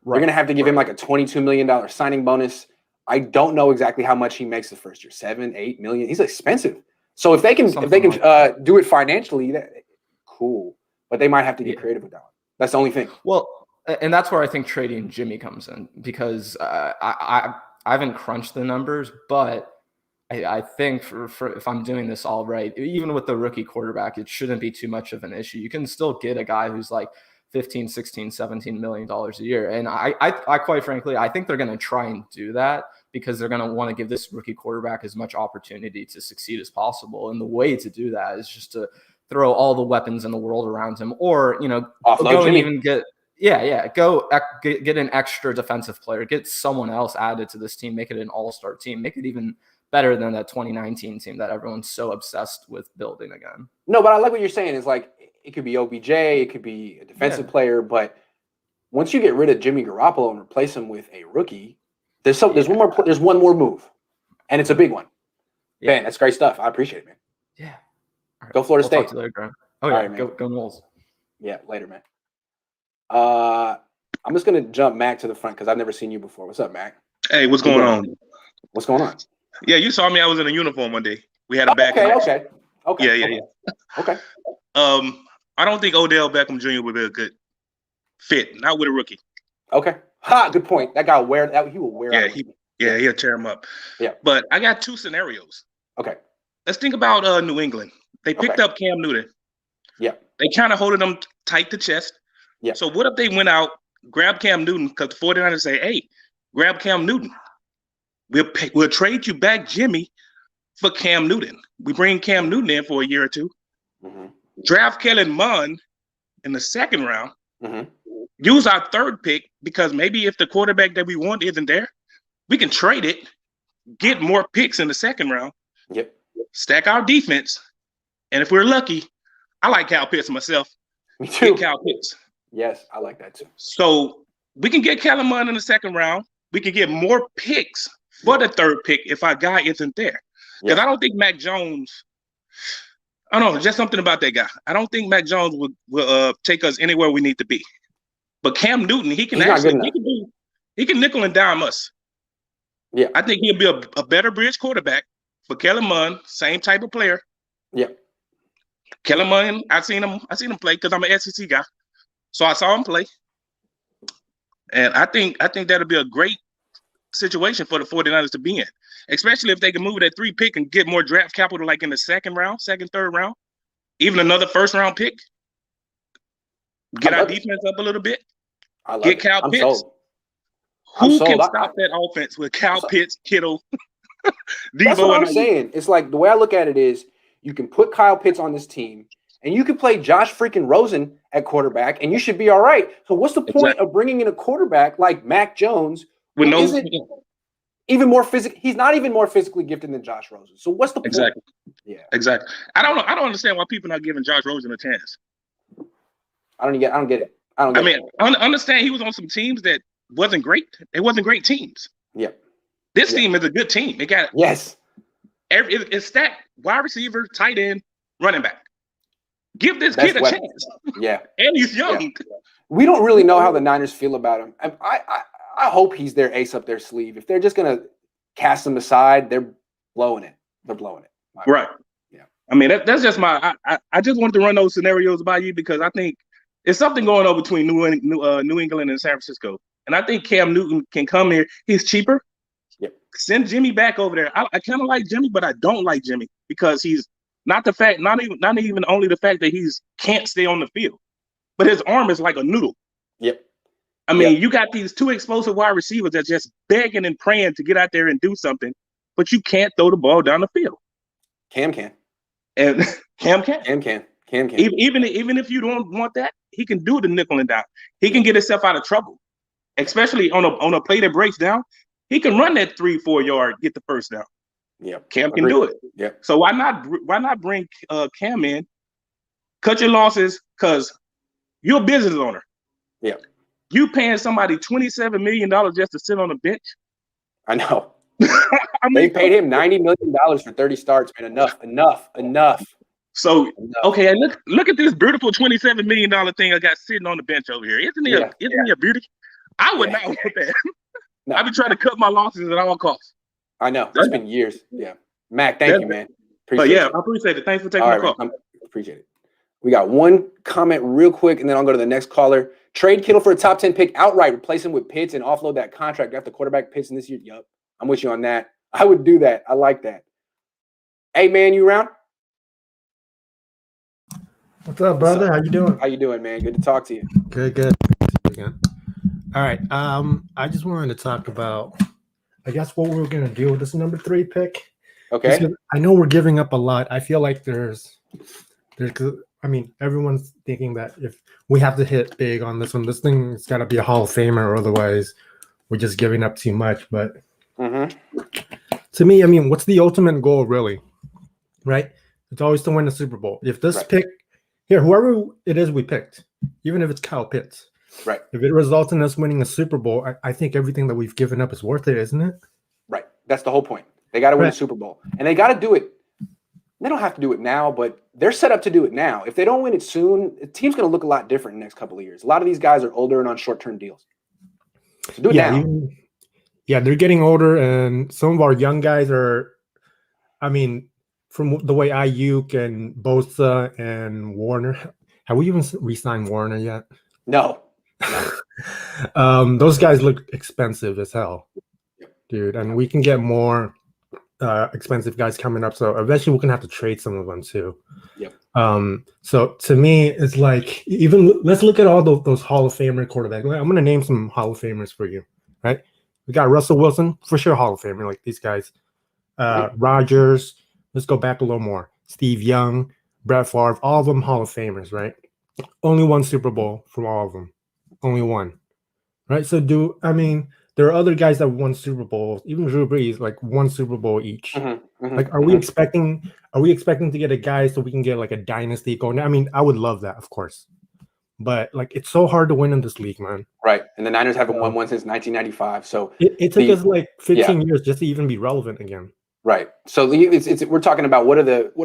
Right. They're going to have to give him like a $22 million signing bonus. I don't know exactly how much he makes the first year, 7, 8 million. He's expensive. So if they can do it financially, cool. But they might have to get creative with that one. That's the only thing. Well, and that's where I think trading Jimmy comes in because I haven't crunched the numbers, but I think for if I'm doing this all right, even with the rookie quarterback, it shouldn't be too much of an issue. You can still get a guy who's like 15, 16, 17 million dollars a year. And I quite frankly, I think they're going to try and do that because they're going to want to give this rookie quarterback as much opportunity to succeed as possible. And the way to do that is just to throw all the weapons in the world around him, or, you know, go and even get an extra defensive player, get someone else added to this team, make it an all-star team, make it even better than that 2019 team that everyone's so obsessed with building again. No, but I like what you're saying. Is like, it could be OBJ, it could be a defensive player, but once you get rid of Jimmy Garoppolo and replace him with a rookie, there's one more move, and it's a big one. Yeah. Man, that's great stuff. I appreciate it, man. Yeah. Right. Go Florida State. Talk to you later, Grant. Oh, yeah. Right, go Noles. Yeah, later, man. I'm just going to jump Mac to the front because I've never seen you before. What's up, Mac? Hey, what's going on? What's going on? Yeah, you saw me. I was in a uniform one day. We had a back. Okay. Yeah. Okay. I don't think Odell Beckham Jr. would be a good fit, not with a rookie. Okay. Good point. That guy he will wear out. He'll tear him up. Yeah. But I got 2 scenarios. Okay. Let's think about New England. They picked up Cam Newton. Yeah. They kind of holding him tight to chest. Yeah. So what if they went out, grabbed Cam Newton, because the 49ers say, hey, grab Cam Newton. We'll trade you back Jimmy for Cam Newton. We bring Cam Newton in for a year or two. Mm-hmm. Draft Kellen Mond in the second round. Mm-hmm. Use our third pick because maybe if the quarterback that we want isn't there, we can trade it, get more picks in the second round. Yep. Stack our defense. And if we're lucky, I like Kyle Pitts myself. Me too. Get Kyle Pitts. Yes, I like that too. So we can get Kellen Mond in the second round. We can get more picks for the third pick if our guy isn't there. Because I don't think Mac Jones, I don't know, just something about that guy. I don't think Mac Jones will take us anywhere we need to be. But Cam Newton, he can nickel and dime us. Yeah. I think he'll be a better bridge quarterback for Kellen Mond, same type of player. Yeah. Kellen Mond, I seen him play because I'm an SEC guy. So I saw him play. And I think that'll be a great situation for the 49ers to be in, especially if they can move that 3 pick and get more draft capital like in the second, third round, even another first round pick. Get our defense up a little bit. Get Kyle Pitts. Who can stop that offense with Kyle Pitts, Kittle, Debo? That's what I'm saying. It's like the way I look at it is you can put Kyle Pitts on this team and you can play Josh freaking Rosen at quarterback and you should be all right. So what's the point of bringing in a quarterback like Mac Jones who isn't even more physical? He's not even more physically gifted than Josh Rosen. So what's the point? Exactly. Yeah. Exactly. I don't understand why people are not giving Josh Rosen a chance. I don't get it. I understand he was on some teams that wasn't great. It wasn't great teams. Yeah. This team is a good team. It got it's stacked wide receiver, tight end, running back. Give this kid a chance. Yeah. And he's young. Yeah. We don't really know how the Niners feel about him. I hope he's their ace up their sleeve. If they're just gonna cast him aside, they're blowing it. They're blowing it. Right. Yeah. I mean, that's just I just wanted to run those scenarios by you because I think it's something going on between New England and San Francisco. And I think Cam Newton can come here. He's cheaper. Yep. Send Jimmy back over there. I kind of like Jimmy, but I don't like Jimmy because he's not even only the fact that he's can't stay on the field, but his arm is like a noodle. Yep. I mean, you got these 2 explosive wide receivers that just begging and praying to get out there and do something, but you can't throw the ball down the field. Cam can. And Cam can. Cam can. Even if you don't want that, he can do the nickel and dime. He can get himself out of trouble, especially on a play that breaks down. He can run that 3-4 yard, get the first down. Yeah, Cam can do it. Yeah. So why not bring Cam in, cut your losses because you're a business owner. Yeah. You paying somebody $27 million just to sit on the bench? I know. I mean, they paid him $90 million for 30 starts, man. Enough. So okay, and look at this beautiful $27 million thing I got sitting on the bench over here. Isn't he a beauty? I would not want that. No. I've been trying to cut my losses at all costs. I know. It's been years. Yeah. Mac, thank you, man. I appreciate it. Thanks for taking my call. Appreciate it. We got one comment real quick, and then I'll go to the next caller. Trade Kittle for a top 10 pick outright, replace him with Pitts, and offload that contract after quarterback Pitts in this year. Yup. I'm with you on that. I would do that. I like that. Hey, man, you around? What's up, brother? How you doing? How you doing, man? Good to talk to you. Good. Again. All right. I just wanted to talk about, I guess, what we're going to do with this number 3 pick. Okay. I know we're giving up a lot. I feel like there's, everyone's thinking that if we have to hit big on this one, this thing's got to be a Hall of Famer, or otherwise we're just giving up too much. But to me, what's the ultimate goal, really? Right? It's always to win the Super Bowl. If this pick here, whoever it is we picked, even if it's Kyle Pitts, right? If it results in us winning a Super Bowl, I think everything that we've given up is worth it, isn't it? Right. That's the whole point. They got to win a Super Bowl, and they got to do it. They don't have to do it now, but they're set up to do it now. If they don't win it soon, the team's going to look a lot different in the next couple of years. A lot of these guys are older and on short-term deals. So do it now. They're getting older, and some of our young guys are, from the way Ayuk and Bosa and Warner, have we even re-signed Warner yet? No. Those guys look expensive as hell, dude, and we can get more expensive guys coming up. So eventually we're gonna have to trade some of them too. Yep. So to me, it's like even let's look at all those Hall of Famer quarterbacks. I'm gonna name some Hall of Famers for you, right? We got Russell Wilson, for sure, Hall of Famer, like these guys. Rodgers, let's go back a little more. Steve Young, Brett Favre, all of them Hall of Famers, right? Only one Super Bowl from all of them. Only one. Right? So there are other guys that won Super Bowls, even Drew Brees, like one Super Bowl each. Like, are we expecting to get a guy so we can get like a dynasty going? I mean, I would love that, of course. But like, it's so hard to win in this league, man. Right. And the Niners haven't won one since 1995. So it took us like 15 years just to even be relevant again. Right. So we're talking about what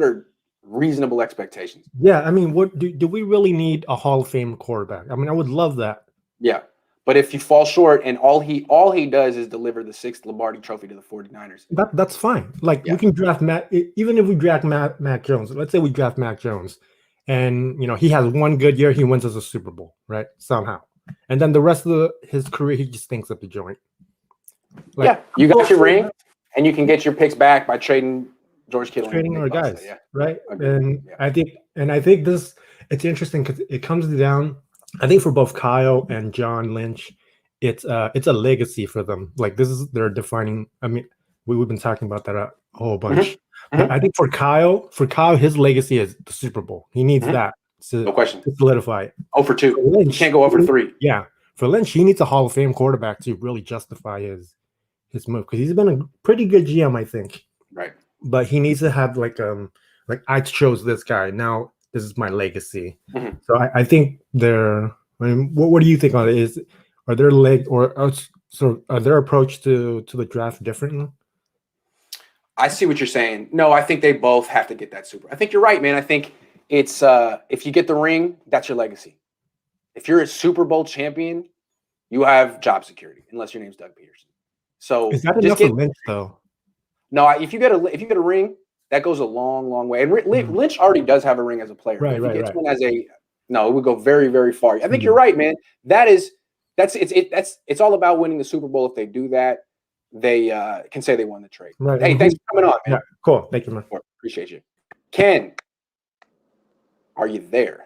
are reasonable expectations? Yeah. I mean, what do we really need a Hall of Fame quarterback? I mean, I would love that. Yeah. But if you fall short and all he does is deliver the 6th Lombardi trophy to the 49ers. That's fine. Like we can draft even if we draft Mac Jones, let's say we draft Mac Jones and he has one good year, he wins us a Super Bowl, right? Somehow. And then the rest of his career, he just stinks up the joint. Like, you got your ring and you can get your picks back by trading George Kittle. Trading our guys, right? And I think this, it's interesting because it comes down, I think for both Kyle and John Lynch, it's a legacy for them. Like this is their defining. I mean, we've been talking about that a whole bunch. But I think for Kyle, his legacy is the Super Bowl. He needs that to, no question, to solidify it. 0 for 2. Lynch, you can't go 0 for 3. Yeah, for Lynch, he needs a Hall of Fame quarterback to really justify his move because he's been a pretty good GM, I think. Right. But he needs to have like I chose this guy. Now this is my legacy. So I think what do you think on it? Are their their approach to the draft different? I see what you're saying. No, I think they both have to get that Super. I think you're right, man. I think it's if you get the ring, that's your legacy. If you're a Super Bowl champion, you have job security, unless your name's Doug Peterson. So is that enough for Lynch though? No, if you get a ring, that goes a long, long way. And Lynch already does have a ring as a player. Right, if he gets one as it would go very, very far. I think you're right, man. It's all about winning the Super Bowl. If they do that, they can say they won the trade. Right. Hey, thanks for coming on, man. Yeah, cool. Thank you, man. Appreciate you. Ken, are you there?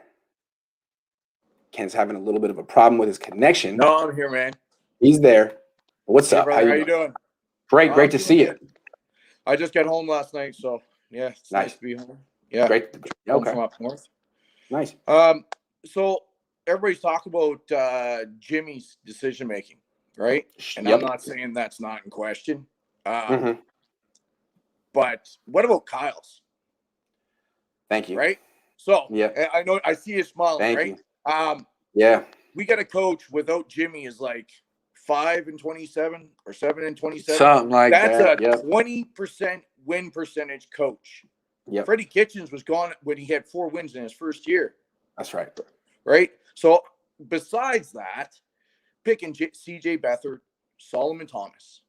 Ken's having a little bit of a problem with his connection. No, I'm here, man. He's there. What's up? Brother, how you doing? Great to see you. I just got home last night, so yeah, it's nice to be home. Yeah, great. Okay. From up north. Nice. So everybody's talking about Jimmy's decision making, right? And I'm not saying that's not in question. But what about Kyle's? Thank you. Right. So I know I see you smiling. Thank right. You. We got a coach without Jimmy is like 5-27 or 7-27. Something like that. That's a 20% win percentage coach. Yeah. Freddie Kitchens was gone when he had 4 wins in his first year. That's right. Right. So besides that, picking CJ Beathard, Solomon Thomas.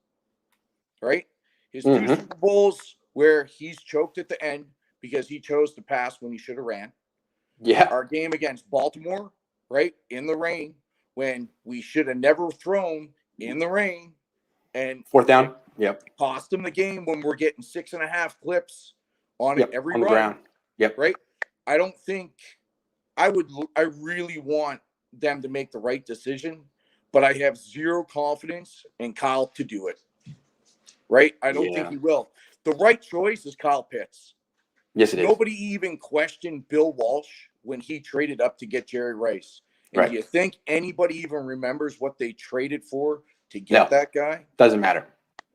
Right. His 2 Super Bowls where he's choked at the end because he chose to pass when he should have ran. Yeah. Our game against Baltimore, right, in the rain, when we should have never thrown in the rain. And 4th down. Yep. Cost them the game when we're getting 6.5 clips on it every on the run. Ground. Yep. Right. I don't think I really want them to make the right decision, but I have zero confidence in Kyle to do it. Right. I don't think he will. The right choice is Kyle Pitts. Yes, it is. Nobody even questioned Bill Walsh when he traded up to get Jerry Rice. And do you think anybody even remembers what they traded for to get that guy? Doesn't matter.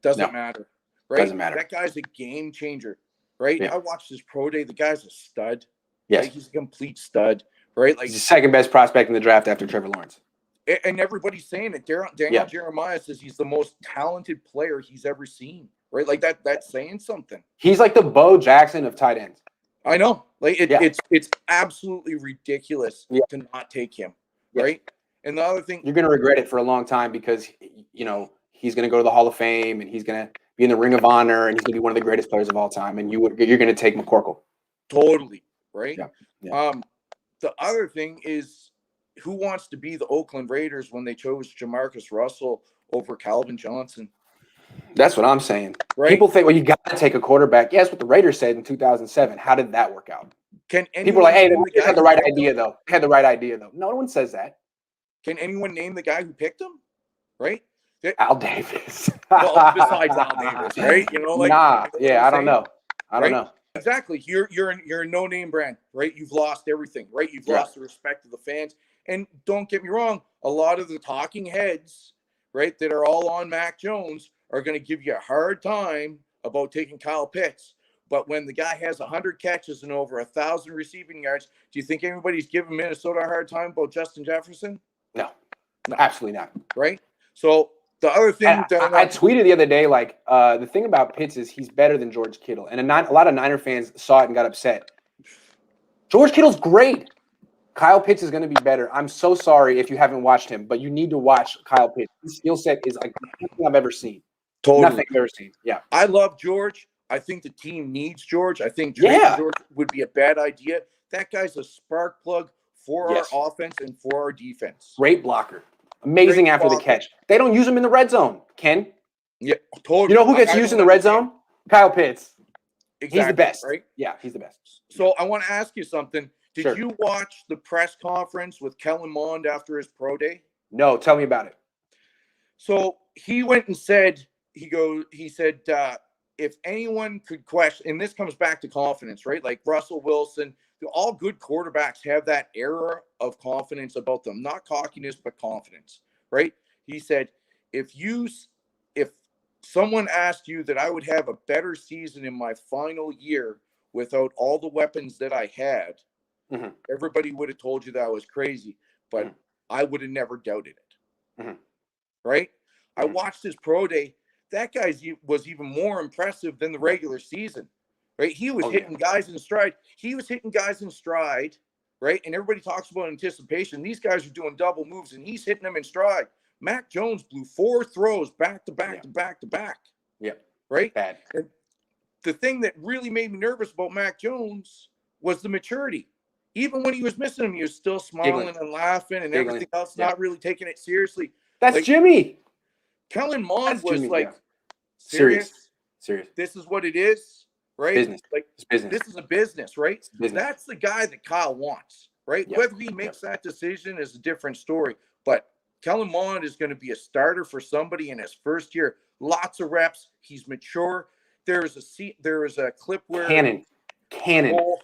Doesn't matter. Right? Doesn't matter. That guy's a game changer. Right? Yeah. I watched his pro day. The guy's a stud. Yes. Right? He's a complete stud. Right? Like he's the second best prospect in the draft after Trevor Lawrence. And everybody's saying it. Daniel Jeremiah says he's the most talented player he's ever seen. Right? Like that's saying something. He's like the Bo Jackson of tight ends. I know. Like it's absolutely ridiculous to not take him. Right. And the other thing, you're going to regret it for a long time because, he's going to go to the Hall of Fame and he's going to be in the Ring of Honor and he's going to be one of the greatest players of all time. And you're going to take McCorkle. Totally. Right. Yeah. The other thing is who wants to be the Oakland Raiders when they chose Jamarcus Russell over Calvin Johnson? That's what I'm saying. Right? People think, well, you got to take a quarterback. Yes, what the Raiders said in 2007. How did that work out? Can People are like, hey, name they had the right who picked idea, him? though. They had the right idea, though. No one says that. Can anyone name the guy who picked him? Right? Al Davis. Well, besides Al Davis, right? You know, like, nah, you know yeah, I don't know. I don't Right? know. Exactly. You're a no-name brand, right? You've lost everything, right? You've lost the respect of the fans. And don't get me wrong, a lot of the talking heads, right, that are all on Mac Jones are going to give you a hard time about taking Kyle Pitts. But when the guy has 100 catches and over 1,000 receiving yards, do you think anybody's giving Minnesota a hard time about Justin Jefferson? No, absolutely not. Right? So the other thing I tweeted the other day, like, the thing about Pitts is he's better than George Kittle. And a lot of Niner fans saw it and got upset. George Kittle's great. Kyle Pitts is going to be better. I'm so sorry if you haven't watched him, but you need to watch Kyle Pitts. His skill set is like nothing I've ever seen. Totally. Nothing I've ever seen. Yeah. I love George. I think the team needs George. I think trading George would be a bad idea. That guy's a spark plug for our offense and for our defense. Great blocker. Amazing after the catch. They don't use him in the red zone, Ken. Yeah, totally. You know who gets used in the red zone? Kyle Pitts. Exactly, he's the best. Right? Yeah, he's the best. So I want to ask you something. Did you watch the press conference with Kellen Mond after his pro day? No, tell me about it. So he went and said, he said, if anyone could question, and this comes back to confidence, right? Like Russell Wilson, all good quarterbacks have that era of confidence about them, not cockiness, but confidence, right? He said, if someone asked you that I would have a better season in my final year without all the weapons that I had, everybody would have told you that I was crazy, but I would have never doubted it. Right? I watched his pro day. That guy was even more impressive than the regular season. Right? He was hitting guys in stride. He was hitting guys in stride, right? And everybody talks about anticipation. These guys are doing double moves, and he's hitting them in stride. Mac Jones blew 4 throws back to back to back to back. Yeah. Right? Bad. And the thing that really made me nervous about Mac Jones was the maturity. Even when he was missing him, he was still smiling and laughing and everything else, not really taking it seriously. That's like, Jimmy. Kellen Mond was Jimmy, like, serious. This is what it is, right? Business. Like, it's business. This is a business, right? Business. That's the guy that Kyle wants, right? Whether he makes that decision is a different story. But Kellen Mond is going to be a starter for somebody in his first year. Lots of reps. He's mature. There is a clip where Cannon. Oh,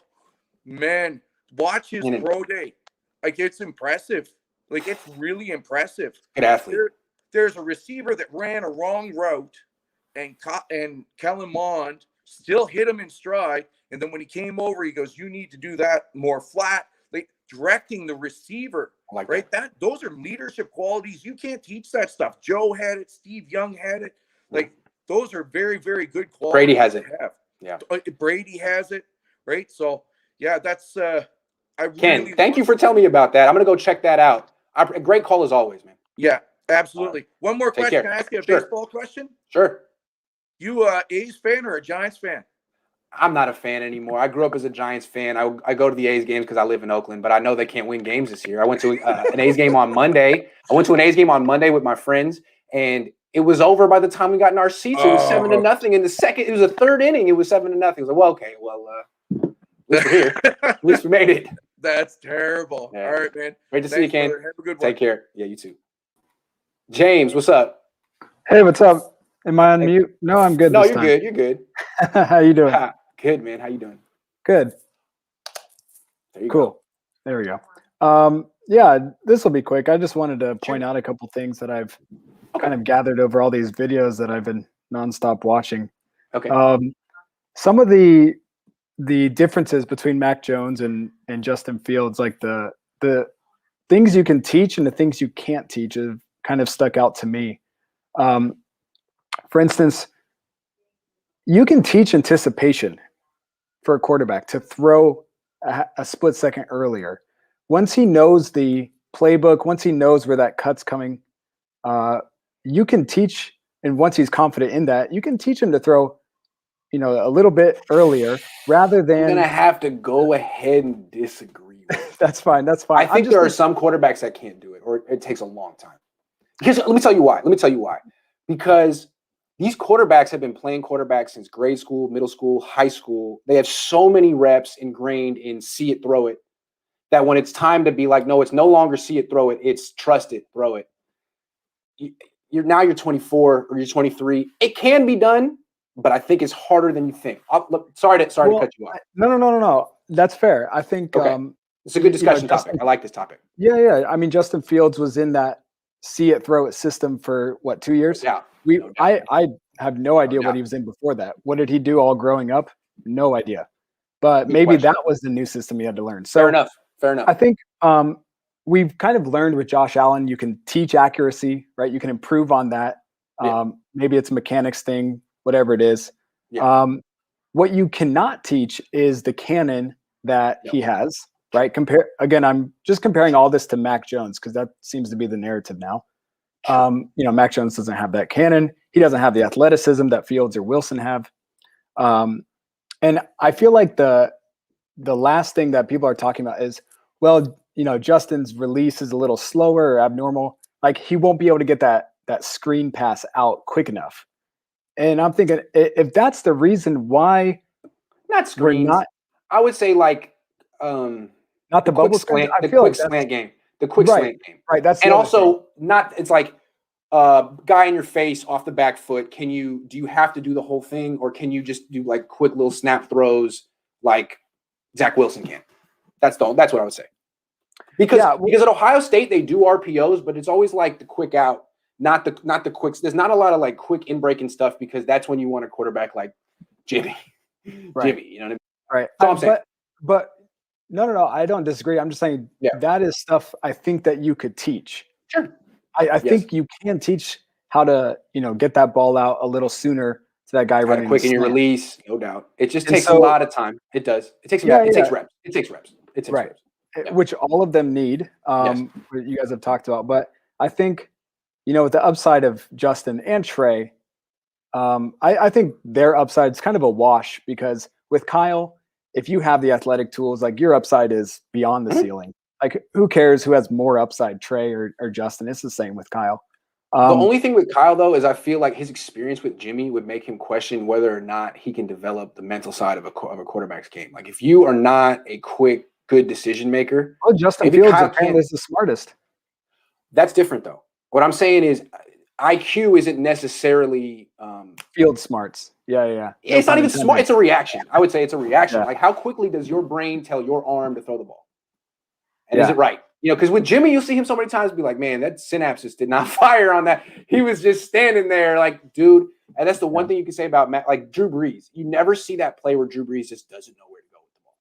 man, watch his pro day. Like, it's impressive. Like, it's really impressive. Good athlete. There's a receiver that ran a wrong route, and Kellen Mond still hit him in stride. And then when he came over, he goes, "You need to do that more flat," like directing the receiver. Right? Those are leadership qualities. You can't teach that stuff. Joe had it. Steve Young had it. Like, those are very, very good qualities. Brady has it. Yeah. Brady has it. Right. So yeah, that's Ken, thank you for telling me about that. I'm gonna go check that out. A great call as always, man. Yeah, absolutely. One more question. Care. Can I ask you a baseball question? Sure. You A's fan or a Giants fan? I'm not a fan anymore. I grew up as a Giants fan. I go to the A's games because I live in Oakland, but I know they can't win games this year. I went to an A's game on Monday. With my friends, and it was over by the time we got in our seats. It was 7-0 in the second. It was the third inning. It was 7-0. I was like, well, okay, at least we're here. At least we made it. That's terrible. Yeah. All right, man. Great to see you, Ken. Have a good one. Take care. Yeah, you too. James, what's up? Hey, what's up? Am I on mute? No, I'm good. No, you're good. You're good. How you doing? Good, man. How you doing? Good. Cool. There we go. Yeah, this will be quick. I just wanted to point out a couple things that I've kind of gathered over all these videos that I've been nonstop watching. Okay. Some of the differences between Mac Jones and Justin Fields, like the things you can teach and the things you can't teach, have kind of stuck out to me. For instance, you can teach anticipation for a quarterback to throw a split second earlier. Once he knows the playbook, once he knows where that cut's coming, you can teach, and once he's confident in that, you can teach him to throw, a little bit earlier rather than. I'm gonna have to go ahead and disagree with you. That's fine. I think there are some quarterbacks that can't do it, or it takes a long time. Let me tell you why. Because These quarterbacks have been playing quarterbacks since grade school, middle school, high school. They have so many reps ingrained in see it, throw it, that when it's time to be like, no, it's no longer see it, throw it. It's trust it, throw it. You're 24 or you're 23. It can be done, but I think it's harder than you think. Sorry to cut you off. No. That's fair. I think it's a good discussion topic. I like this topic. Yeah. I mean, Justin Fields was in that see it, throw it system for what, 2 years? Yeah. I have no idea what he was in before that. What did he do all growing up? No idea. But maybe that was the new system he had to learn. So Fair enough. I think we've kind of learned with Josh Allen, you can teach accuracy, right? You can improve on that. Maybe it's a mechanics thing, whatever it is. Yeah. What you cannot teach is the cannon that he has, right? I'm just comparing all this to Mac Jones because that seems to be the narrative now. Mac Jones doesn't have that cannon. He doesn't have the athleticism that Fields or Wilson have. And I feel like the last thing that people are talking about is, well, Justin's release is a little slower or abnormal. Like he won't be able to get that screen pass out quick enough. And I'm thinking if that's the reason why not screens, I would say like not the bubble slant, the quick slant game. The quick slant game. Right. That's and also it's like guy in your face off the back foot. Do you have to do the whole thing, or can you just do like quick little snap throws like Zach Wilson can? That's what I would say. Because at Ohio State they do RPOs, but it's always like the quick out, not the quick. There's not a lot of like quick in breaking stuff because that's when you want a quarterback like Jimmy. Right. Jimmy, you know what I mean? Right. That's all I'm saying. But no, I don't disagree. I'm just saying that is stuff I think that you could teach. Sure. I think you can teach how to, get that ball out a little sooner to that guy running quicken your release, no doubt. It just takes a lot of time. It does. It takes reps. It takes reps. Reps. Yeah. Which all of them need. You guys have talked about, but I think, with the upside of Justin and Trey, I think their upside is kind of a wash because with Kyle, if you have the athletic tools, like your upside is beyond the ceiling. Like who cares who has more upside, Trey or Justin? It's the same with Kyle. The only thing with Kyle though is I feel like his experience with Jimmy would make him question whether or not he can develop the mental side of a quarterback's game. Like if you are not a quick, good decision maker, Justin Fields apparently is the smartest. That's different though. What I'm saying is IQ isn't necessarily field smarts. Yeah. It's not even smart. It's a reaction. I would say it's a reaction. Like how quickly does your brain tell your arm to throw the ball? And is it right? Because with Jimmy, you'll see him so many times be like, man, that synapses did not fire on that. He was just standing there like, dude. And that's the one thing you can say about Matt, like Drew Brees. You never see that play where Drew Brees just doesn't know where to go with the ball.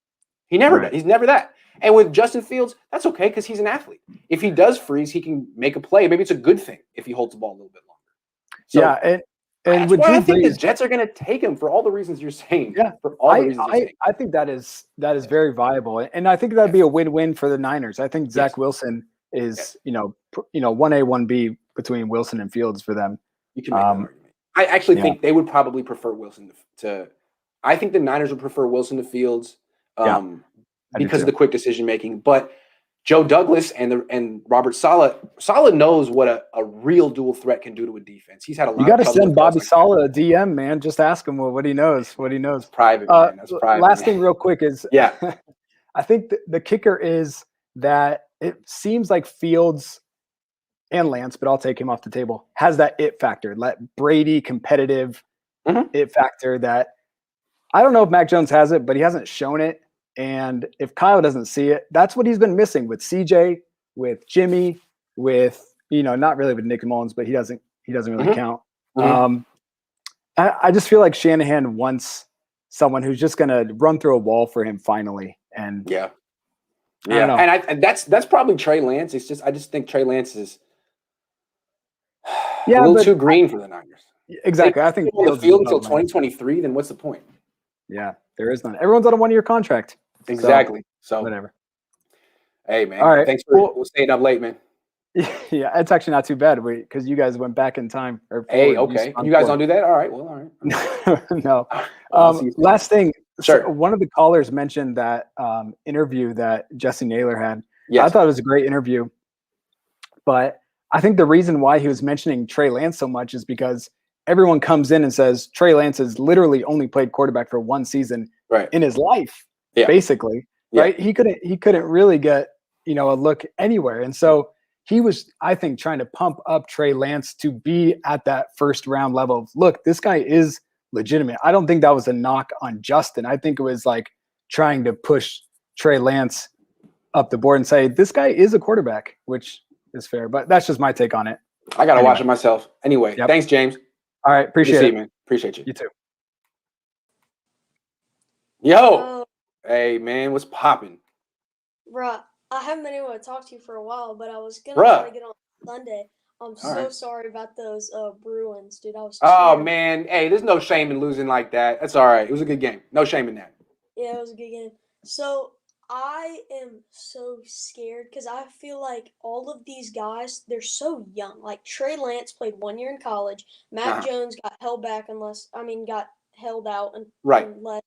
He never does. He's never that. And with Justin Fields, that's okay because he's an athlete. If he does freeze, he can make a play. Maybe it's a good thing if he holds the ball a little bit longer. So, and with Drew Brees, I think the Jets are going to take him for all the reasons you're saying. Yeah, for all the reasons you're saying. I think that is very viable, and I think that'd be a win-win for the Niners. I think Zach Wilson is 1A, 1B between Wilson and Fields for them. You can make that argument. I actually think they would probably prefer Wilson to. I think the Niners would prefer Wilson to Fields because of the quick decision making, but. Joe Douglas and Robert Saleh knows what a real dual threat can do to a defense. He's had a lot. You got to send Bobby Saleh a DM, man. Just ask him what he knows. It's private, man. That's private. Last thing, real quick, is I think the kicker is that it seems like Fields and Lance, but I'll take him off the table, has that it factor, that Brady competitive it factor that I don't know if Mac Jones has it, but he hasn't shown it. And if Kyle doesn't see it, that's what he's been missing with CJ, with Jimmy, with, not really with Nick Mullins, but he doesn't really count. I just feel like Shanahan wants someone who's just going to run through a wall for him finally. And and that's probably Trey Lance. It's just, I just think Trey Lance is a little too green for the Niners. Exactly. I think on the field until 2023, then what's the point? Yeah, there is none. Everyone's on a 1-year contract. Exactly. So whatever. Hey man, all right. Thanks for staying up late, man. Yeah, it's actually not too bad because you guys went back in time. Okay. You guys don't do that? All right. Well, all right. No. Last thing. Sure. So one of the callers mentioned that interview that Jesse Naylor had. Yes. I thought it was a great interview, but I think the reason why he was mentioning Trey Lance so much is because everyone comes in and says Trey Lance has literally only played quarterback for one season in his life, basically. Right? He couldn't really get, a look anywhere. And so he was, I think, trying to pump up Trey Lance to be at that first round level of, look, this guy is legitimate. I don't think that was a knock on Justin. I think it was like trying to push Trey Lance up the board and say, this guy is a quarterback, which is fair. But that's just my take on it. I got to watch it myself. Anyway, thanks, James. All right. Appreciate it. Man. Appreciate you. You too. Yo. Hey, man. What's popping? Bruh, I haven't been able to talk to you for a while, but I was going to try to get on Sunday. I'm so sorry about those Bruins, dude. I was Oh, man. Hey, there's no shame in losing like that. That's all right. It was a good game. No shame in that. Yeah, it was a good game. So I am so scared because I feel like all of these guys, they're so young. Like Trey Lance played 1 year in college. Mac Jones got held back got held out unless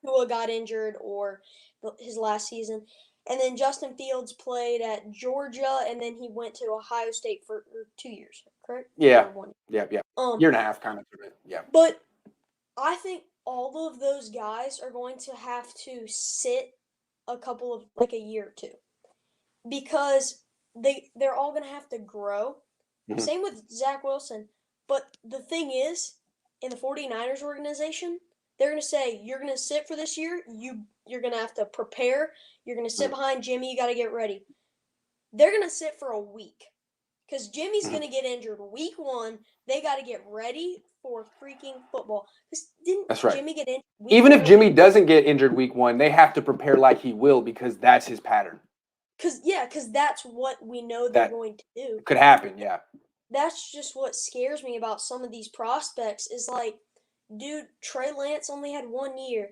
Tua got injured or his last season. And then Justin Fields played at Georgia, and then he went to Ohio State for 2 years, correct? Yeah. Yeah. Year and a half, kind of. Yeah. But I think all of those guys are going to have to sit a year or two, because they're all going to have to grow. Mm-hmm. Same with Zach Wilson. But the thing is, in the 49ers organization, they're going to say, you're going to sit for this year. You're going to have to prepare. You're going to sit behind Jimmy. You got to get ready. They're going to sit for a week because Jimmy's going to get injured week 1. They got to get ready for freaking football. That's right. Jimmy get injured Even if Jimmy doesn't get injured week 1, they have to prepare like he will because that's his pattern. Because that's what we know they're going to do. Could happen, yeah. That's just what scares me about some of these prospects is like, dude, Trey Lance only had 1 year.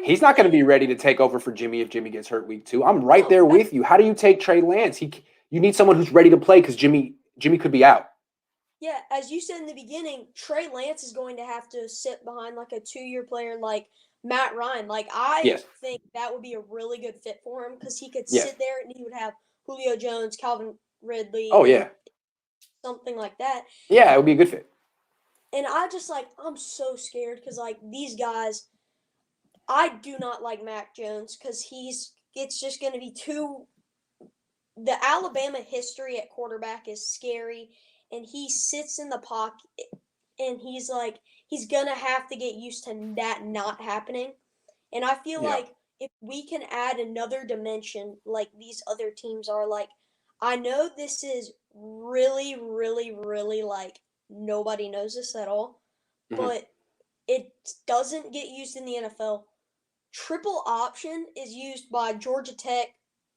He's not going to be ready to take over for Jimmy if Jimmy gets hurt week 2. I'm right there with you. How do you take Trey Lance? You need someone who's ready to play because Jimmy could be out. Yeah, as you said in the beginning, Trey Lance is going to have to sit behind like a 2-year player like Matt Ryan. Like I think that would be a really good fit for him because he could sit there and he would have Julio Jones, Calvin Ridley. Oh yeah, something like that. Yeah, it would be a good fit. And I'm so scared because like these guys, I do not like Mac Jones because it's just going to be the Alabama history at quarterback is scary, and he sits in the pocket, and he's going to have to get used to that not happening. And I feel like if we can add another dimension like these other teams are, like, I know this is really, really, really like nobody knows this at all, but it doesn't get used in the NFL. Triple option is used by Georgia Tech,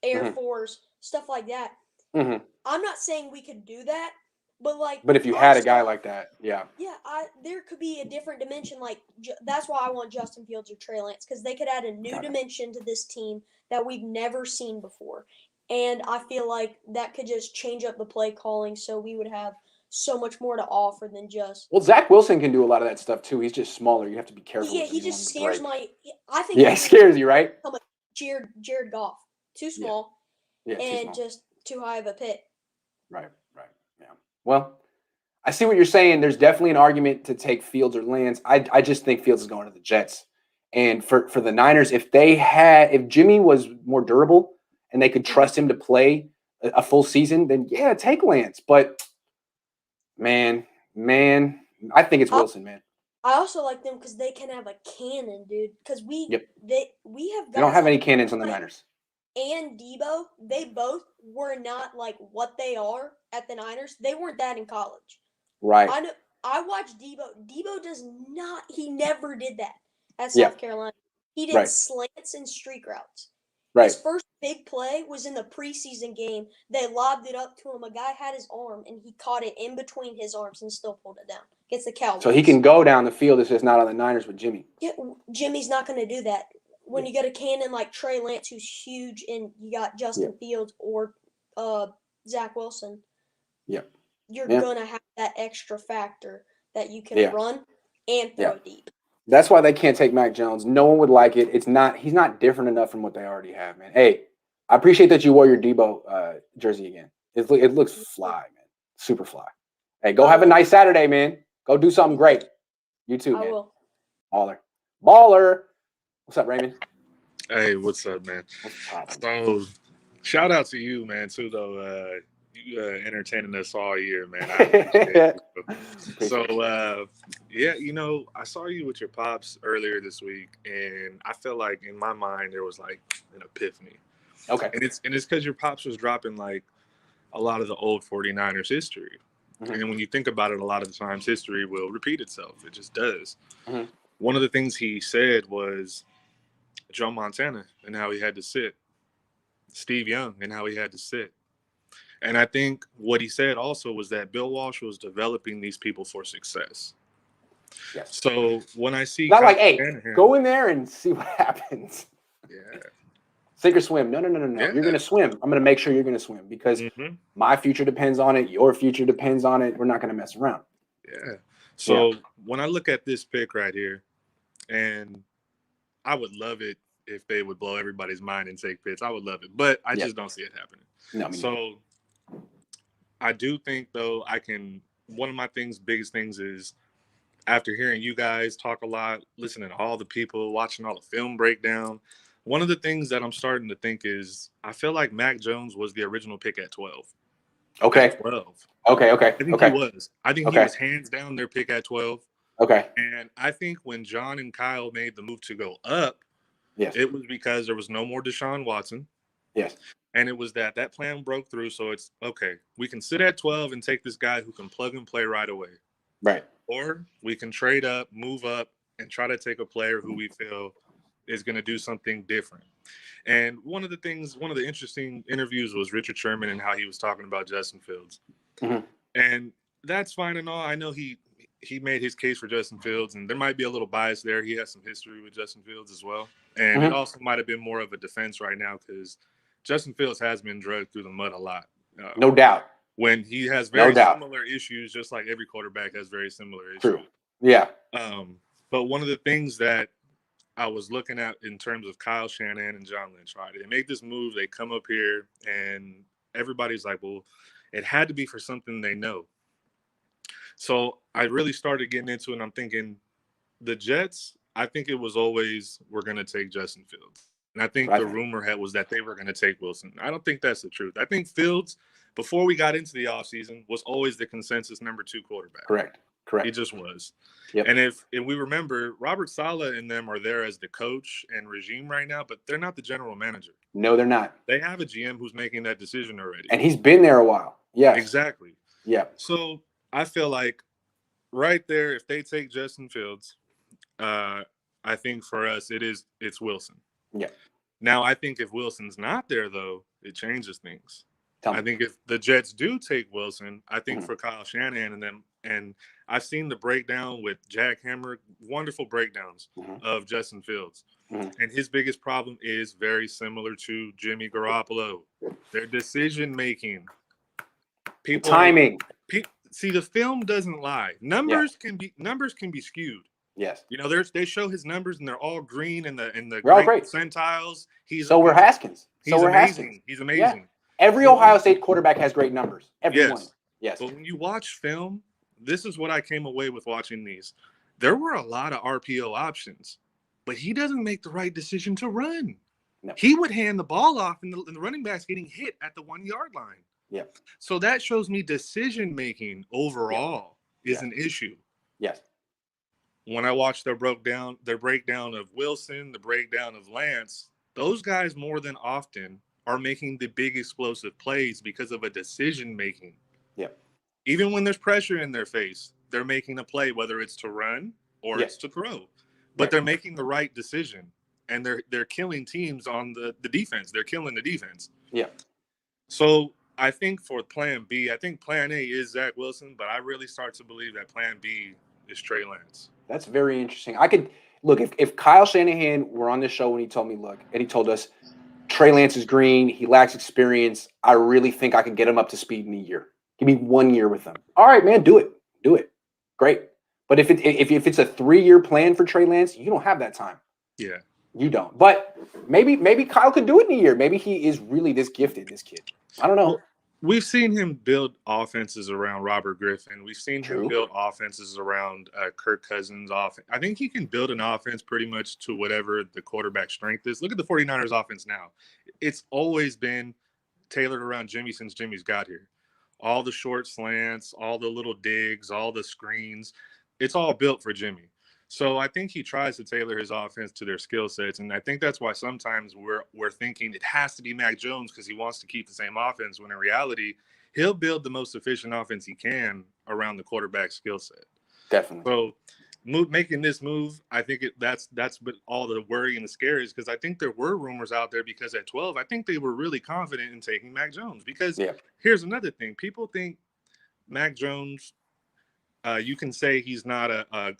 Air Force, stuff like that. I'm not saying we could do that, but if you had a guy like that, there could be a different dimension. Like that's why I want Justin Fields or Trey Lance because they could add a new dimension to this team that we've never seen before, and I feel like that could just change up the play calling, so we would have so much more to offer than just. Well, Zach Wilson can do a lot of that stuff too. He's just smaller. You have to be careful. Yeah, he just scares I think. Yeah, he scares you, right? Jared Goff, too small, and just too high of a pick. Right. Yeah. Well, I see what you're saying. There's definitely an argument to take Fields or Lance. I just think Fields is going to the Jets, and for the Niners, if Jimmy was more durable and they could trust him to play a full season, then take Lance, but. Man, I think it's Wilson, man. I also like them because they can have a cannon, dude. Because we have guys. They don't have any cannons on the Niners. And Debo, they both were not like what they are at the Niners. They weren't that in college. Right. I watched Debo. Debo he never did that at South Carolina. He did slants and streak routes. Right. His first big play was in the preseason game. They lobbed it up to him. A guy had his arm, and he caught it in between his arms and still pulled it down against the Cowboys. So he can go down the field. It's just not on the Niners with Jimmy. Yeah, Jimmy's not going to do that. When you get a cannon like Trey Lance, who's huge, and you got Justin Fields or Zach Wilson, you're going to have that extra factor that you can run and throw deep. That's why they can't take Mac Jones. No one would like it. He's not different enough from what they already have, man. Hey, I appreciate that you wore your Debo jersey again. It looks fly, man. Super fly. Hey, go have a nice Saturday, man. Go do something great. You too, man. I will. Baller. What's up, Raymond? Hey, what's up, man? What's poppin'? So, shout out to you, man, too, though. You entertaining us all year, man. I appreciate it. Yeah, you know, I saw you with your pops earlier this week, and I felt like in my mind there was like an epiphany. Okay. And it's because your pops was dropping like a lot of the old 49ers history. Mm-hmm. And when you think about it, a lot of the times history will repeat itself. It just does. Mm-hmm. One of the things he said was Joe Montana and how he had to sit, Steve Young and how he had to sit. And I think what he said also was that Bill Walsh was developing these people for success. Yes. So when I see not like, hey, Shanahan, go in there and see what happens. Yeah. Sink or swim. No. Yeah. You're going to swim. I'm going to make sure you're going to swim because my future depends on it. Your future depends on it. We're not going to mess around. Yeah. So when I look at this pick right here, and I would love it if they would blow everybody's mind and take Pitts. I would love it, but I just don't see it happening. No, so I do think, though, one of my biggest things is after hearing you guys talk a lot, listening to all the people, watching all the film breakdown, one of the things that I'm starting to think is I feel like Mac Jones was the original pick at 12. Okay. At 12. Okay. I think he was. I think he was hands down their pick at 12. Okay. And I think when John and Kyle made the move to go up, it was because there was no more Deshaun Watson. Yes. And it was that plan broke through. So it's okay. We can sit at 12 and take this guy who can plug and play right away. Right. Or we can trade up, move up, and try to take a player who we feel is going to do something different. And one of the interesting interviews was Richard Sherman and how he was talking about Justin Fields. Mm-hmm. And that's fine and all. I know he made his case for Justin Fields, and there might be a little bias there. He has some history with Justin Fields as well. And it also might have been more of a defense right now because Justin Fields has been dragged through the mud a lot. No doubt. When he has very similar issues, just like every quarterback has very similar issues. True. Yeah. But one of the things that I was looking at in terms of Kyle Shanahan and John Lynch, right? They make this move, they come up here, and everybody's like, well, it had to be for something they know. So I really started getting into it, and I'm thinking the Jets, I think it was always we're going to take Justin Fields. And I think the rumor was that they were going to take Wilson. I don't think that's the truth. I think Fields, before we got into the offseason, was always the consensus number 2 quarterback. Correct. He just was. Yep. And if we remember, Robert Saleh and them are there as the coach and regime right now, but they're not the general manager. No, they're not. They have a GM who's making that decision already. And he's been there a while. Yeah. Exactly. Yeah. So I feel like right there, if they take Justin Fields, I think for us it's Wilson. Yeah. Now I think if Wilson's not there though, it changes things. I think if the Jets do take Wilson, I think for Kyle Shanahan and them, and I've seen the breakdown with Jack Hammer, wonderful breakdowns of Justin Fields. And his biggest problem is very similar to Jimmy Garoppolo. Their decision making. Timing. See, the film doesn't lie. Numbers can be skewed. Yes. You know, they show his numbers and they're all green in the great percentiles. We're Haskins. He's amazing. He's amazing. Yeah. Every Ohio State quarterback has great numbers. Everyone. Yes. But when you watch film, this is what I came away with watching these. There were a lot of RPO options, but he doesn't make the right decision to run. No. He would hand the ball off and the running back's getting hit at the 1 yard line. Yeah. So that shows me decision making overall is an issue. Yes. When I watched their breakdown of Wilson, the breakdown of Lance, those guys more than often are making the big explosive plays because of a decision making. Yeah. Even when there's pressure in their face, they're making a play, whether it's to run or it's to throw. But they're making the right decision. And they're killing teams on the defense. They're killing the defense. Yeah. So I think for plan B, I think plan A is Zach Wilson, but I really start to believe that plan B is Trey Lance. That's very interesting. I could look if Kyle Shanahan were on this show when he told me, look, and he told us Trey Lance is green, he lacks experience. I really think I could get him up to speed in a year. Give me 1 year with him. All right, man, do it. Great. But if it's a 3-year plan for Trey Lance, you don't have that time. Yeah. You don't. But maybe Kyle could do it in a year. Maybe he is really this gifted, this kid. I don't know. We've seen him build offenses around Robert Griffin. We've seen him build offenses around Kirk Cousins. I think he can build an offense pretty much to whatever the quarterback strength is. Look at the 49ers offense now. It's always been tailored around Jimmy since Jimmy's got here. All the short slants, all the little digs, all the screens. It's all built for Jimmy. So I think he tries to tailor his offense to their skill sets. And I think that's why sometimes we're thinking it has to be Mac Jones because he wants to keep the same offense, when in reality, he'll build the most efficient offense he can around the quarterback skill set. Definitely. So making this move, I think that's what all the worry and the scare is, because I think there were rumors out there because at 12, I think they were really confident in taking Mac Jones. Because here's another thing. People think Mac Jones – you can say he's not a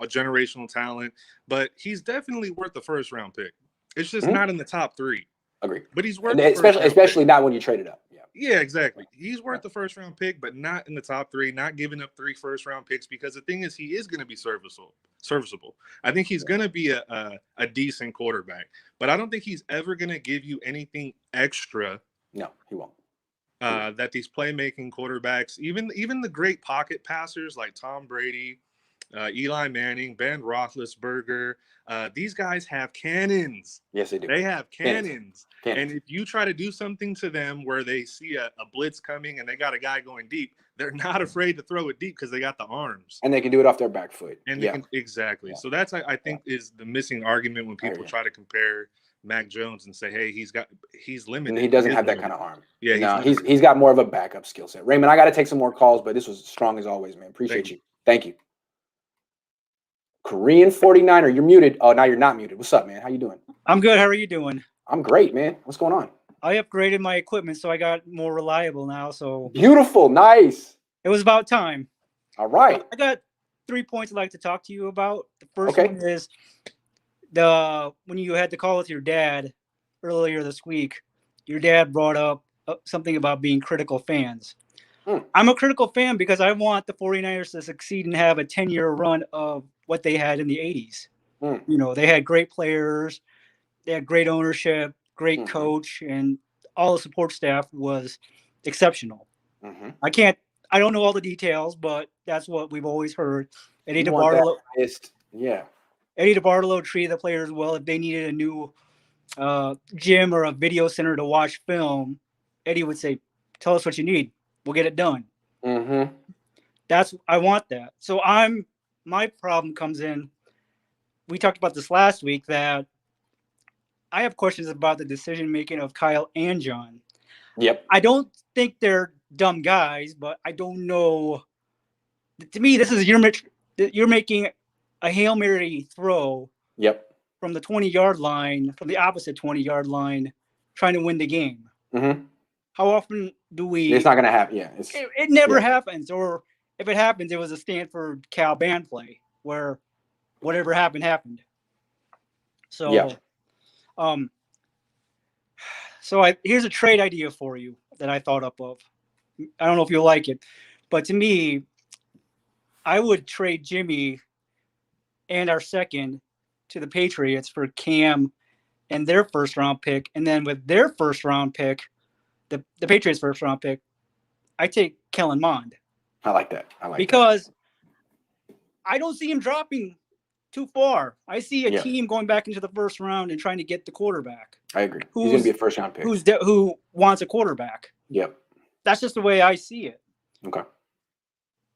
generational talent, but he's definitely worth the first round pick. It's just not in the top 3. Agree. But he's worth especially not when you trade it up. Yeah, exactly. He's worth the first round pick, but not in the top 3, not giving up 3 first round picks, because the thing is he is going to be serviceable. I think he's going to be a decent quarterback, but I don't think he's ever going to give you anything extra. No, he won't. That these playmaking quarterbacks, even the great pocket passers like Tom Brady, Eli Manning, Ben Roethlisberger, these guys have cannons. Yes, they do. They have cannons. And if you try to do something to them where they see a blitz coming and they got a guy going deep, they're not afraid to throw it deep because they got the arms. And they can do it off their back foot. And they can, exactly. So that's, I think, is the missing argument when people try to compare Mac Jones and say, hey, he's limited. And he doesn't have that kind of arm. Yeah, no, he's got more of a backup skill set. Raymond, I got to take some more calls, but this was strong as always, man. Appreciate you. Thank you. Korean 49er, you're muted. Oh, now you're not muted. What's up, man? How you doing? I'm good. How are you doing? I'm great, man. What's going on? I upgraded my equipment, so I got more reliable now. So beautiful, nice. It was about time. All right. I got 3 points I'd like to talk to you about. The first one is when you had the call with your dad earlier this week. Your dad brought up something about being critical fans. I'm a critical fan because I want the 49ers to succeed and have a 10-year run of what they had in the 80s. You know, they had great players, they had great ownership, great coach, and all the support staff was exceptional. I don't know all the details, but that's what we've always heard. Eddie DeBartolo treated the players well. If they needed a new gym or a video center to watch film, Eddie would say, tell us what you need. We'll get it done. I want that. So my problem comes in. We talked about this last week that I have questions about the decision making of Kyle and John. I don't think they're dumb guys, but I don't know. To me, this is you're making a Hail Mary throw from the 20-yard line, from the opposite 20-yard line, trying to win the game. How often do we? It's not going to happen. It never happens. Or if it happens, it was a Stanford Cal band play where whatever happened. So, here's a trade idea for you that I thought up of. I don't know if you'll like it, but to me, I would trade Jimmy and our second to the Patriots for Cam and their first round pick. And then with their first round pick, the Patriots first round pick, I take Kellen Mond. I like that. Because I don't see him dropping too far. I see a team going back into the first round and trying to get the quarterback. I agree. He's going to be a first round pick. Who wants a quarterback. That's just the way I see it.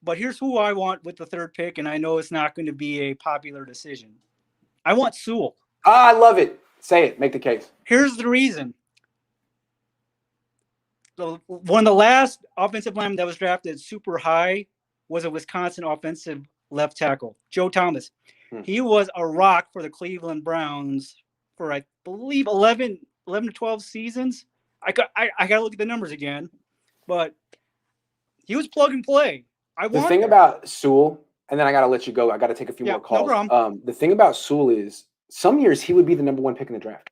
But here's who I want with the third pick, and I know it's not going to be a popular decision. I want Sewell. I love it. Say it. Make the case. Here's the reason. One of the last offensive linemen that was drafted super high was a Wisconsin offensive left tackle, Joe Thomas. He was a rock for the Cleveland Browns for, I believe, 11 to 12 seasons. I got to look at the numbers again, but he was plug and play. The thing about Sewell, and then I got to let you go. I got to take a few more calls. No problem. The thing about Sewell is some years he would be the number one pick in the draft.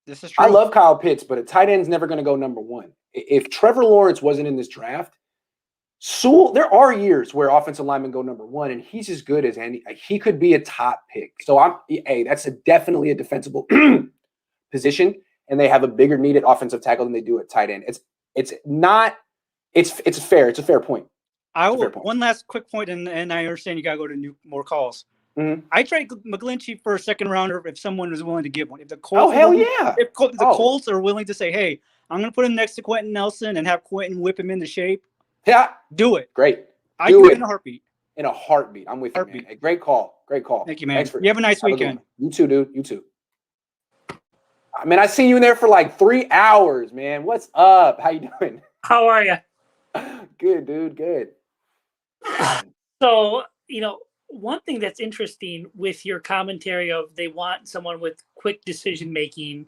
This is true. I love Kyle Pitts, but a tight end's never going to go number one. If Trevor Lawrence wasn't in this draft, Sewell, there are years where offensive linemen go number one, and he's as good as any. He could be a top pick. So that's definitely a defensible position, and they have a bigger need at offensive tackle than they do at tight end. It's not It's a fair point. I will. One last quick point, and I understand you got to go to more calls. Mm-hmm. I trade McGlinchey for a second rounder if someone is willing to give one. If the Colts, If the Colts are willing to say, "Hey, I'm going to put him next to Quentin Nelson and have Quentin whip him into shape," do it. Great. I do it in a heartbeat. In a heartbeat. I'm with you, man. Hey, great call. Thank you, man. You have a nice weekend. You too, dude. You too. I mean, I see you in there for like 3 hours, man. What's up? How you doing? How are you? Good, dude. Good. So, one thing that's interesting with your commentary of they want someone with quick decision making.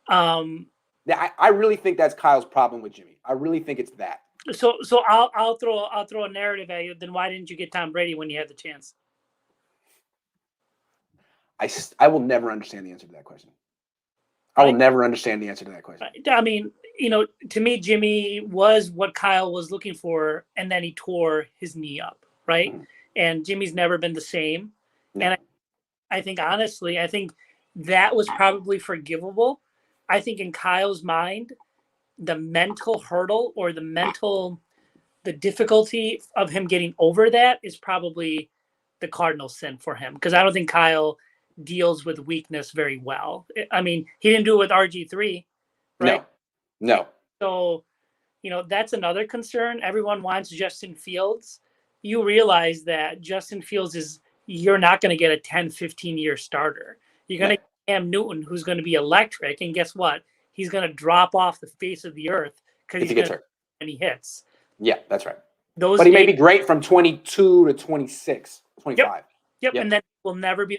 I really think that's Kyle's problem with Jimmy. I really think it's that. So I'll throw a narrative at you. Then why didn't you get Tom Brady when you had the chance? I will never understand the answer to that question. I will never understand the answer to that question. I mean, to me, Jimmy was what Kyle was looking for, and then he tore his knee up, right? Mm-hmm. And Jimmy's never been the same. No. And I think, honestly, that was probably forgivable. I think in Kyle's mind, the mental hurdle or the difficulty of him getting over that is probably the cardinal sin for him. Because I don't think Kyle deals with weakness very well. I mean, he didn't do it with RG3, right? No. So, that's another concern. Everyone wants Justin Fields. You realize that Justin Fields you're not going to get a 10, 15-year starter. You're going to get Cam Newton, who's going to be electric. And guess what? He's going to drop off the face of the earth because he gets hurt and he hits. Yeah, that's right. But he may be great from 22 to 26, 25. Yep. And then will never be.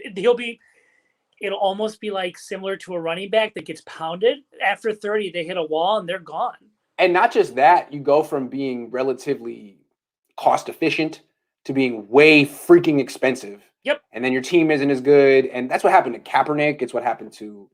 It'll almost be like similar to a running back that gets pounded. After 30, they hit a wall and they're gone. And not just that, you go from being relatively cost efficient to being way freaking expensive. Yep. And then your team isn't as good. And that's what happened to Kaepernick. It's what happened to,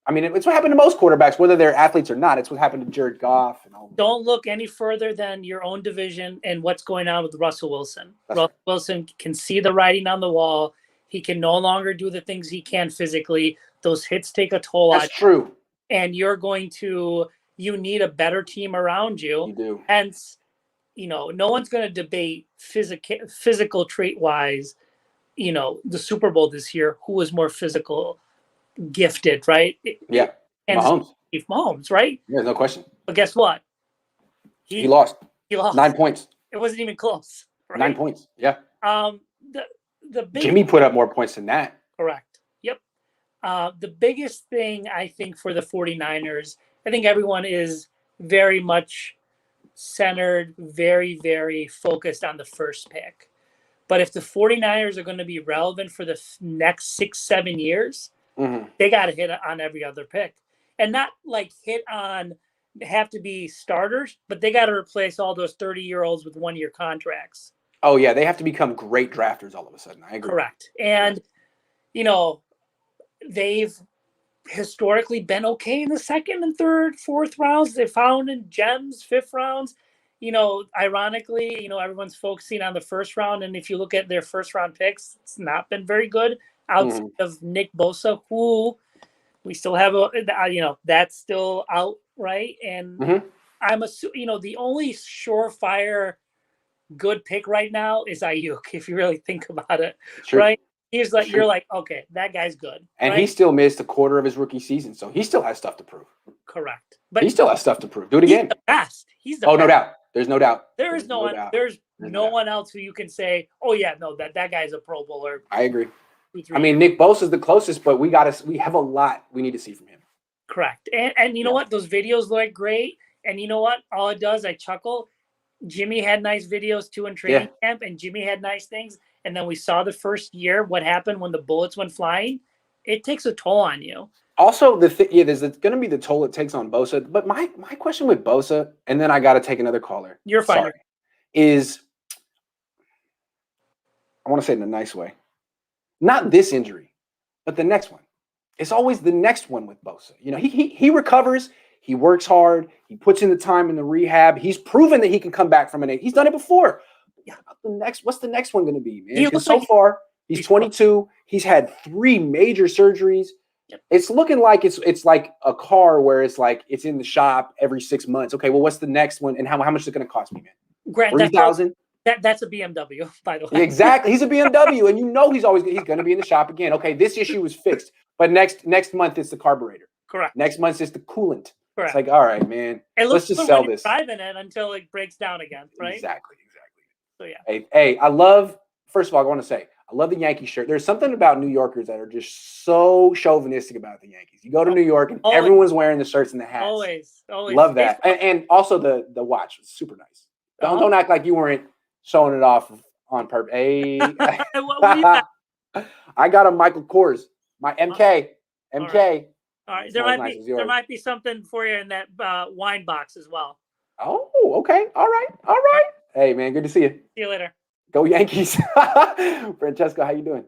I mean, it's what happened to most quarterbacks, whether they're athletes or not. It's what happened to Jared Goff. And all. Don't look any further than your own division and what's going on with Russell Wilson. Russell Wilson can see the writing on the wall. He can no longer do the things he can physically. Those hits take a toll on you. That's true. And you need a better team around you. You do. Hence, no one's going to debate physical trait-wise, the Super Bowl this year, who was more physical gifted, right? Yeah. And Mahomes, right? Yeah, no question. But guess what? He lost. He lost. 9 points. It wasn't even close. Right? 9 points. Yeah. Jimmy put up more points than that. Correct. Yep. The biggest thing I think for the 49ers, I think everyone is very much centered, very, very focused on the first pick. But if the 49ers are going to be relevant for the next 6-7 years, they got to hit on every other pick. And not like have to be starters, but they got to replace all those 30-year-olds with 1-year contracts. Oh, yeah. They have to become great drafters all of a sudden. I agree. Correct. And, they've historically been okay in the second and third, fourth rounds. They found in gems, fifth rounds. Ironically, everyone's focusing on the first round. And if you look at their first round picks, it's not been very good outside of Nick Bosa, who we still have, that's still out, right? And I'm assuming, the only surefire good pick right now is Ayuk, if you really think about it, right? He's like, you're like, okay, that guy's good. And right? he still missed a quarter of his rookie season, so he still has stuff to prove. Correct. But he still has stuff to prove. Do it again. The best. He's the best. no doubt. There's no doubt. There's no one. There's no one else who you can say, oh yeah, no, that guy's a Pro Bowler. I agree. I mean, Nick Bosa's the closest, but we have a lot we need to see from him. Correct. And you know what? Those videos look great. And you know what? All it does, I chuckle. Jimmy had nice videos too in training camp, and Jimmy had nice things. And then we saw the first year what happened when the bullets went flying. It takes a toll on you. Also, there's going to be the toll it takes on Bosa. But my question with Bosa, and then I got to take another caller. You're fine. Sorry, is I want to say it in a nice way. Not this injury, but the next one. It's always the next one with Bosa. He recovers. He works hard. He puts in the time in the rehab. He's proven that he can come back from an 8. He's done it before. Yeah, what's the next one going to be, man? Because so far, he's 22. He's had 3 major surgeries. It's looking like it's like a car where it's like it's in the shop every 6 months. Okay, well, what's the next one, and how much is it going to cost me, man? Grant, $3,000. That's a BMW, by the way. Exactly, he's a BMW, and you know he's going to be in the shop again. Okay, this issue is fixed, but next month it's the carburetor. Correct. Next month it's the coolant. Correct. It's like, all right, man, let's just sell this. Driving it until it breaks down again, right? Exactly. So yeah. Hey, I love. First of all, I want to say I love the Yankee shirt. There's something about New Yorkers that are just so chauvinistic about the Yankees. You go to New York and everyone's wearing the shirts and the hats. Always. Love that, and also the watch was super nice. Don't act like you weren't showing it off on purpose. Hey, what do you got? I got a Michael Kors, my MK. All right. There might be something for you in that wine box as well. Oh, okay. All right. Hey, man, good to see you. See you later. Go Yankees. Francesco, how you doing?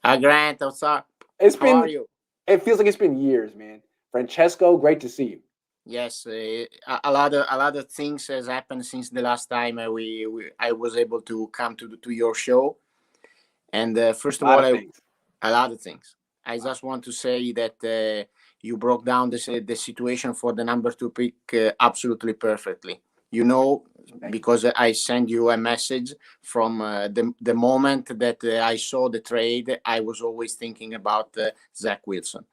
Grant, what's up? How are you? It feels like it's been years, man. Francesco, great to see you. Yes, a lot of things has happened since the last time I was able to come to your show. And first of all, a lot of things. I just want to say that you broke down the situation for the number 2 pick absolutely perfectly. You know, because I sent you a message from the moment that I saw the trade, I was always thinking about Zach Wilson.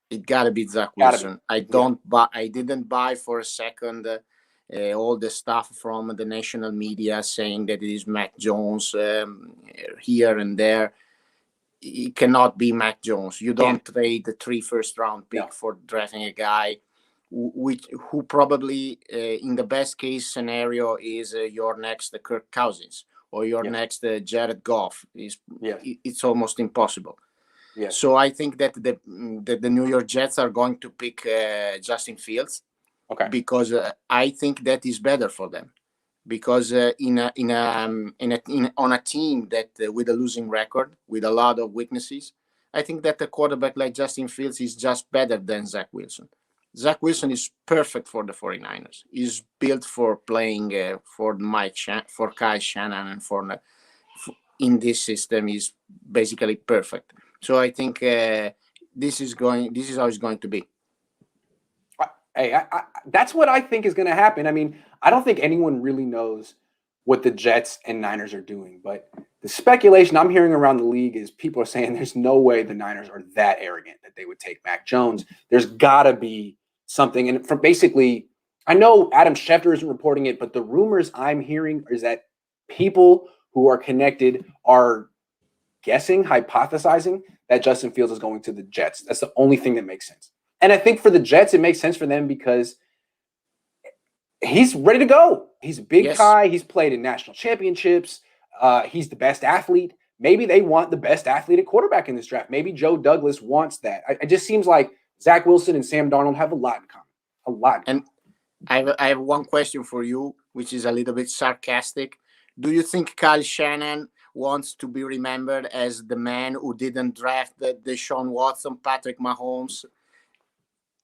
It gotta be Zach Wilson. I didn't buy for a second all the stuff from the national media saying that it is Mac Jones here and there. It cannot be Mac Jones. You don't trade the 3 first-round pick for drafting a guy who probably in the best case scenario is your next Kirk Cousins or your next Jared Goff. It's almost impossible. So I think that the New York Jets are going to pick Justin Fields because I think that is better for them. Because on a team that with a losing record, with a lot of weaknesses, I think that a quarterback like Justin Fields is just better than Zach Wilson. Zach Wilson is perfect for the 49ers. He's built for playing for Kyle Shanahan, and in this system is basically perfect. So I think this is how it's going to be. Hey, that's what I think is going to happen. I mean, I don't think anyone really knows what the Jets and Niners are doing, but the speculation I'm hearing around the league is people are saying there's no way the Niners are that arrogant that they would take Mac Jones. There's got to be something. And from basically, I know Adam Schefter isn't reporting it, but the rumors I'm hearing is that people who are connected are guessing, hypothesizing that Justin Fields is going to the Jets. That's the only thing that makes sense. And I think for the Jets, it makes sense for them because he's ready to go. He's a big guy. He's played in national championships. He's the best athlete. Maybe they want the best athlete at quarterback in this draft. Maybe Joe Douglas wants that. It just seems like Zach Wilson and Sam Darnold have a lot in common. A lot. And I have one question for you, which is a little bit sarcastic. Do you think Kyle Shanahan wants to be remembered as the man who didn't draft Deshaun Watson, Patrick Mahomes,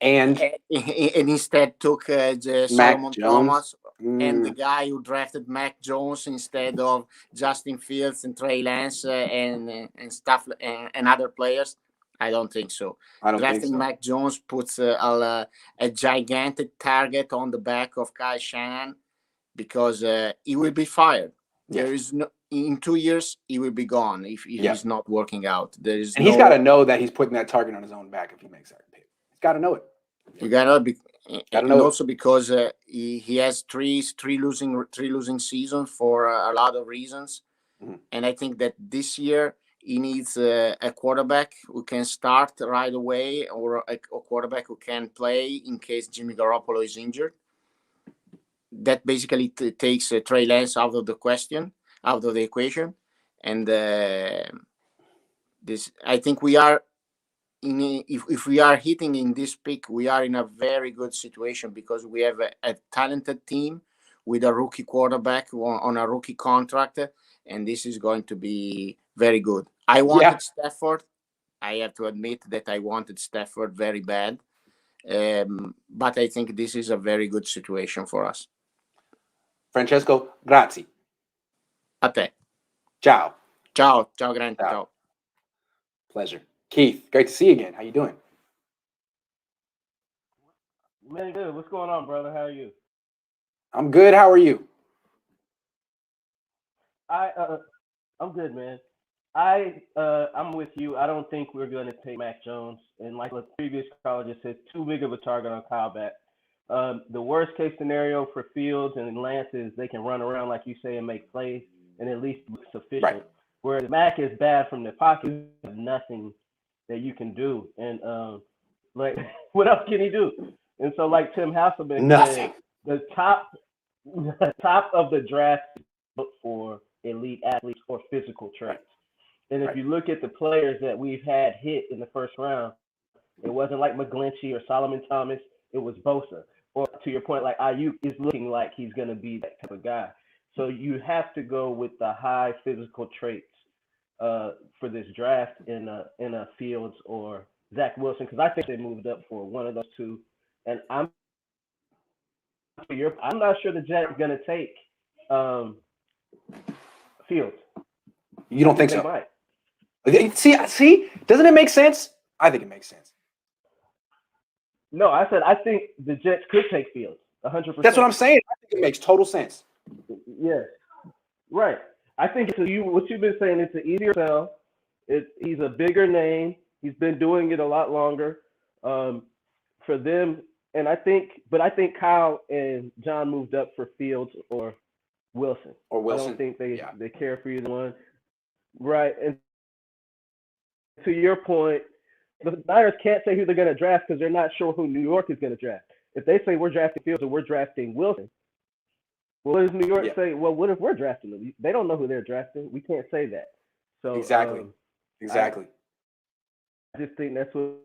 and instead took Solomon Thomas, and the guy who drafted Mac Jones instead of Justin Fields and Trey Lance and stuff and other players? I don't think so. Drafting Mac Jones puts a gigantic target on the back of Kyle Shanahan because he will be fired. There is no. In 2 years, he will be gone if he's not working out. He's got to know that he's putting that target on his own back if he makes that pick. He's got to know it. You gotta be, and also because he has three losing seasons for a lot of reasons, and I think that this year he needs a quarterback who can start right away, or a quarterback who can play in case Jimmy Garoppolo is injured. That basically takes Trey Lance out of the equation, and this I think we are. If we are hitting in this pick, we are in a very good situation because we have a talented team with a rookie quarterback on a rookie contract, and this is going to be very good. I wanted Stafford. I have to admit that I wanted Stafford very bad, but I think this is a very good situation for us. Francesco, grazie. A te. Ciao. Ciao, Grant. Ciao. Pleasure. Keith, great to see you again. How you doing? Man, good. What's going on, brother? How are you? I'm good. How are you? I'm good, man. I'm with you. I don't think we're going to take Mac Jones, and like the previous caller just said, too big of a target on Kyle back. The worst case scenario for Fields and Lance is they can run around like you say and make plays and at least look sufficient. Right. Whereas Mac is bad from the pocket, nothing that you can do, and like what else can he do? And so, like Tim Hasselbeck said, the top of the draft look for elite athletes or physical traits. And if you look at the players that we've had hit in the first round, it wasn't like McGlinchey or Solomon Thomas. It was Bosa. Or to your point, like Ayuk is looking like he's going to be that type of guy. So you have to go with the high physical traits for this draft in a Fields or Zach Wilson, because I think they moved up for one of those two. And I'm not sure the Jets are going to take Fields. You don't think they so? Might. See, doesn't it make sense? I think it makes sense. No, I said I think the Jets could take Fields 100%. That's what I'm saying. I think it makes total sense. Yeah, right. I think what you've been saying. It's an easier sell. He's a bigger name. He's been doing it a lot longer for them. And I think Kyle and John moved up for Fields or Wilson. I don't think they care for either one. Right. And to your point, the Niners can't say who they're going to draft because they're not sure who New York is going to draft. If they say we're drafting Fields or we're drafting Wilson, well, what does New York say? Well, what if we're drafting them? They don't know who they're drafting. We can't say that. So exactly. I just think that's what.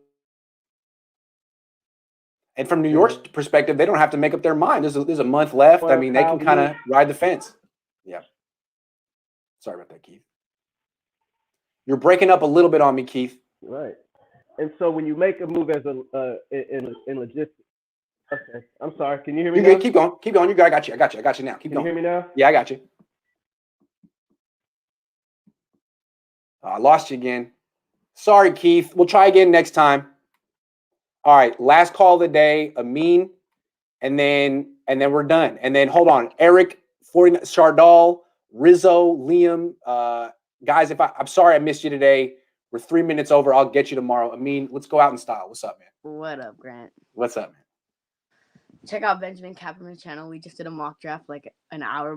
And from New York's perspective, they don't have to make up their mind. There's a month left. I mean, they can kind of ride the fence. Yeah. Sorry about that, Keith. You're breaking up a little bit on me, Keith. Right. And so when you make a move as in logistics, okay. I'm sorry. Can you hear me? You're good. Keep going. Keep going. You got. I got you now. Keep going. Can you hear me now? Yeah, I got you. I lost you again. Sorry, Keith. We'll try again next time. All right. Last call of the day. Amin, and then we're done. And then hold on, Eric, Chardal, Rizzo, Liam, guys. I'm sorry I missed you today. We're 3 minutes over. I'll get you tomorrow. Amin, let's go out in style. What's up, man? What up, Grant? What's up, man? Check out Benjamin Kapperman's channel. We just did a mock draft like an hour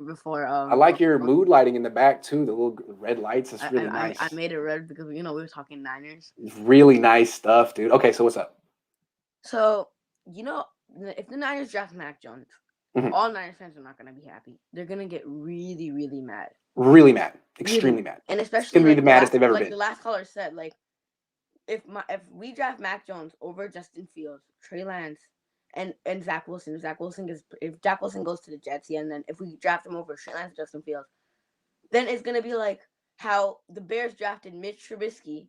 before. I like your mood lighting in the back too. The little red lights. It's really nice. I made it red because we were talking Niners. It's really nice stuff, dude. Okay, so what's up? So if the Niners draft Mac Jones, all Niners fans are not gonna be happy. They're gonna get really, really mad. Really mad. Extremely mad. And especially it's gonna be the maddest they've ever been. Like the last caller said, like if we draft Mac Jones over Justin Fields, Trey Lance, and Zach Wilson, if Zach Wilson goes to the Jets, and then if we draft him over Trey Lance, Justin Fields, then it's gonna be like how the Bears drafted Mitch Trubisky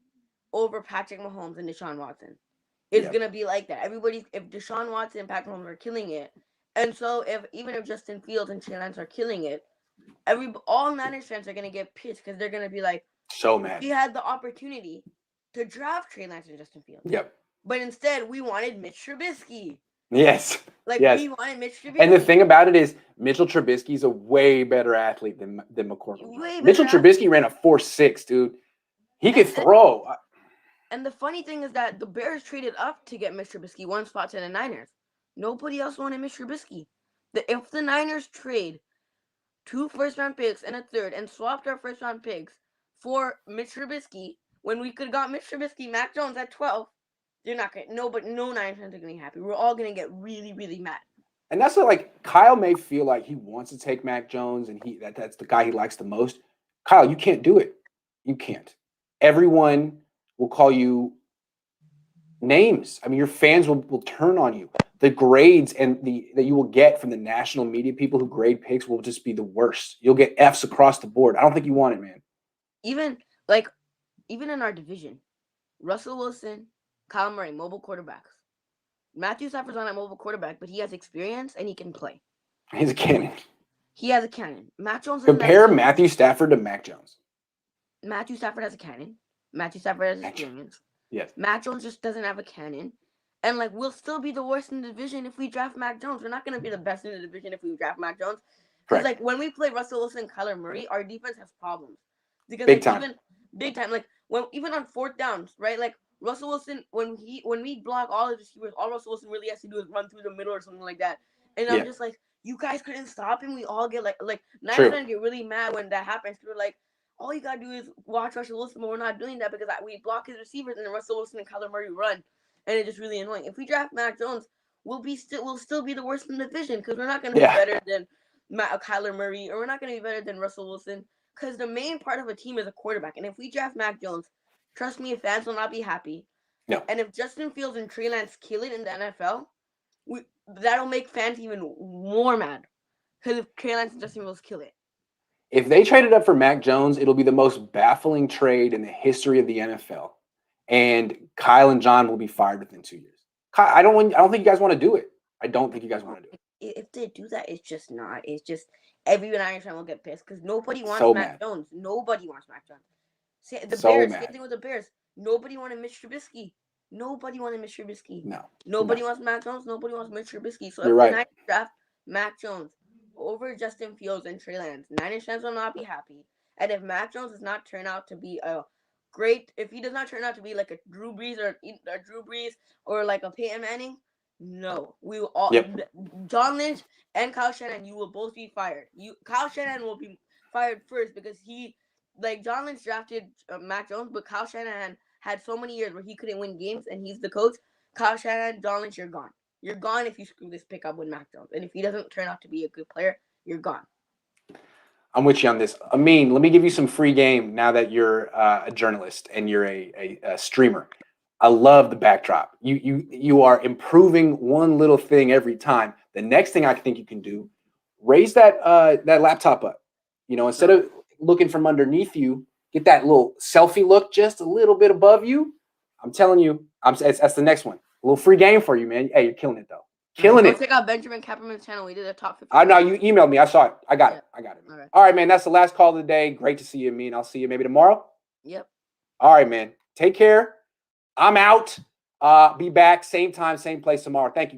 over Patrick Mahomes and Deshaun Watson. It's gonna be like that. If Deshaun Watson and Patrick Mahomes are killing it, and so even if Justin Fields and Trey Lance are killing it, all Niners fans are gonna get pissed because they're gonna be like, so mad. We had the opportunity to draft Trey Lance and Justin Fields. Yep. But instead, we wanted Mitch Trubisky. Yes. We wanted Mitch Trubisky. And the thing about it is, Mitchell Trubisky is a way better athlete than McCormick. Mitchell Trubisky ran a 4.6, dude. He could throw. And the funny thing is that the Bears traded up to get Mitch Trubisky one spot to the Niners. Nobody else wanted Mitch Trubisky. If the Niners trade 2 first-round picks and a third and swapped our first-round picks for Mitch Trubisky, when we could have got Mitch Trubisky, Mac Jones at 12, you're not going to, no Niners fans are going to be happy. We're all going to get really, really mad. And that's what, like, Kyle may feel like he wants to take Mac Jones and that's the guy he likes the most. Kyle, you can't do it. You can't. Everyone will call you names. I mean, your fans will turn on you. The grades that you will get from the national media people who grade picks will just be the worst. You'll get Fs across the board. I don't think you want it, man. Even in our division, Russell Wilson, Kyle Murray, mobile quarterbacks. Matthew Stafford's not a mobile quarterback, but he has experience and he can play. He's a cannon. He has a cannon. Mac Jones. Compare Matthew Stafford to Mac Jones. Matthew Stafford has a cannon. Matthew Stafford has experience. Yes. Mac Jones just doesn't have a cannon. And like we'll still be the worst in the division if we draft Mac Jones. We're not gonna be the best in the division if we draft Mac Jones. Because like when we play Russell Wilson and Kyler Murray, our defense has problems. Because big like, time. big time. Like when even on fourth downs, right? Like Russell Wilson, when we block all his receivers, all Russell Wilson really has to do is run through the middle or something like that. And I'm just like, you guys couldn't stop him. We all get like Niners fans get really mad when that happens. We're like, all you gotta do is watch Russell Wilson, but we're not doing that because we block his receivers and then Russell Wilson and Kyler Murray run, and it's just really annoying. If we draft Mac Jones, we'll still be the worst in the division because we're not gonna be better than Kyler Murray, or we're not gonna be better than Russell Wilson. Because the main part of a team is a quarterback, and if we draft Mac Jones, trust me, fans will not be happy. No. And if Justin Fields and Trey Lance kill it in the NFL, that'll make fans even more mad. Because if Trey Lance and Justin Fields kill it. If they traded up for Mac Jones, it'll be the most baffling trade in the history of the NFL. And Kyle and John will be fired within 2 years. I don't think you guys want to do it. I don't think you guys want to do it. If they do that, it's just not. It's just every Irish fan will get pissed because nobody wants Mac Jones. Nobody wants Mac Jones. Bears, same thing with the Bears. Nobody wanted Mitch Trubisky. Nobody wanted Mitch Trubisky. No. Nobody wants Mac Jones. Nobody wants Mitch Trubisky. So You're if right. the Niners draft Mac Jones over Justin Fields and Trey Lance, Niners fans will not be happy. And if Mac Jones does not turn out to be if he does not turn out to be like a Drew Brees or like a Peyton Manning, no, we will all. Yep. John Lynch and Kyle Shanahan, you will both be fired. Kyle Shanahan will be fired first because John Lynch drafted Mac Jones, but Kyle Shanahan had so many years where he couldn't win games, and he's the coach. Kyle Shanahan, John Lynch, you're gone. You're gone if you screw this pickup with Mac Jones, and if he doesn't turn out to be a good player, you're gone. I'm with you on this. Amin, let me give you some free game now that you're a journalist and you're a streamer. I love the backdrop. You are improving one little thing every time. The next thing I think you can do, raise that laptop up. Instead of looking from underneath you, get that little selfie look just a little bit above you. I'm telling you, that's the next one. A little free game for you, man. Hey, you're killing it though. Killing it. Check out Benjamin Kapperman's channel. We did a top 50. I know you emailed me. I saw it. I got it. All right. All right, man. That's the last call of the day. Great to see you, Amin. I'll see you maybe tomorrow. Yep. All right, man. Take care. I'm out. Be back same time, same place tomorrow. Thank you, guys.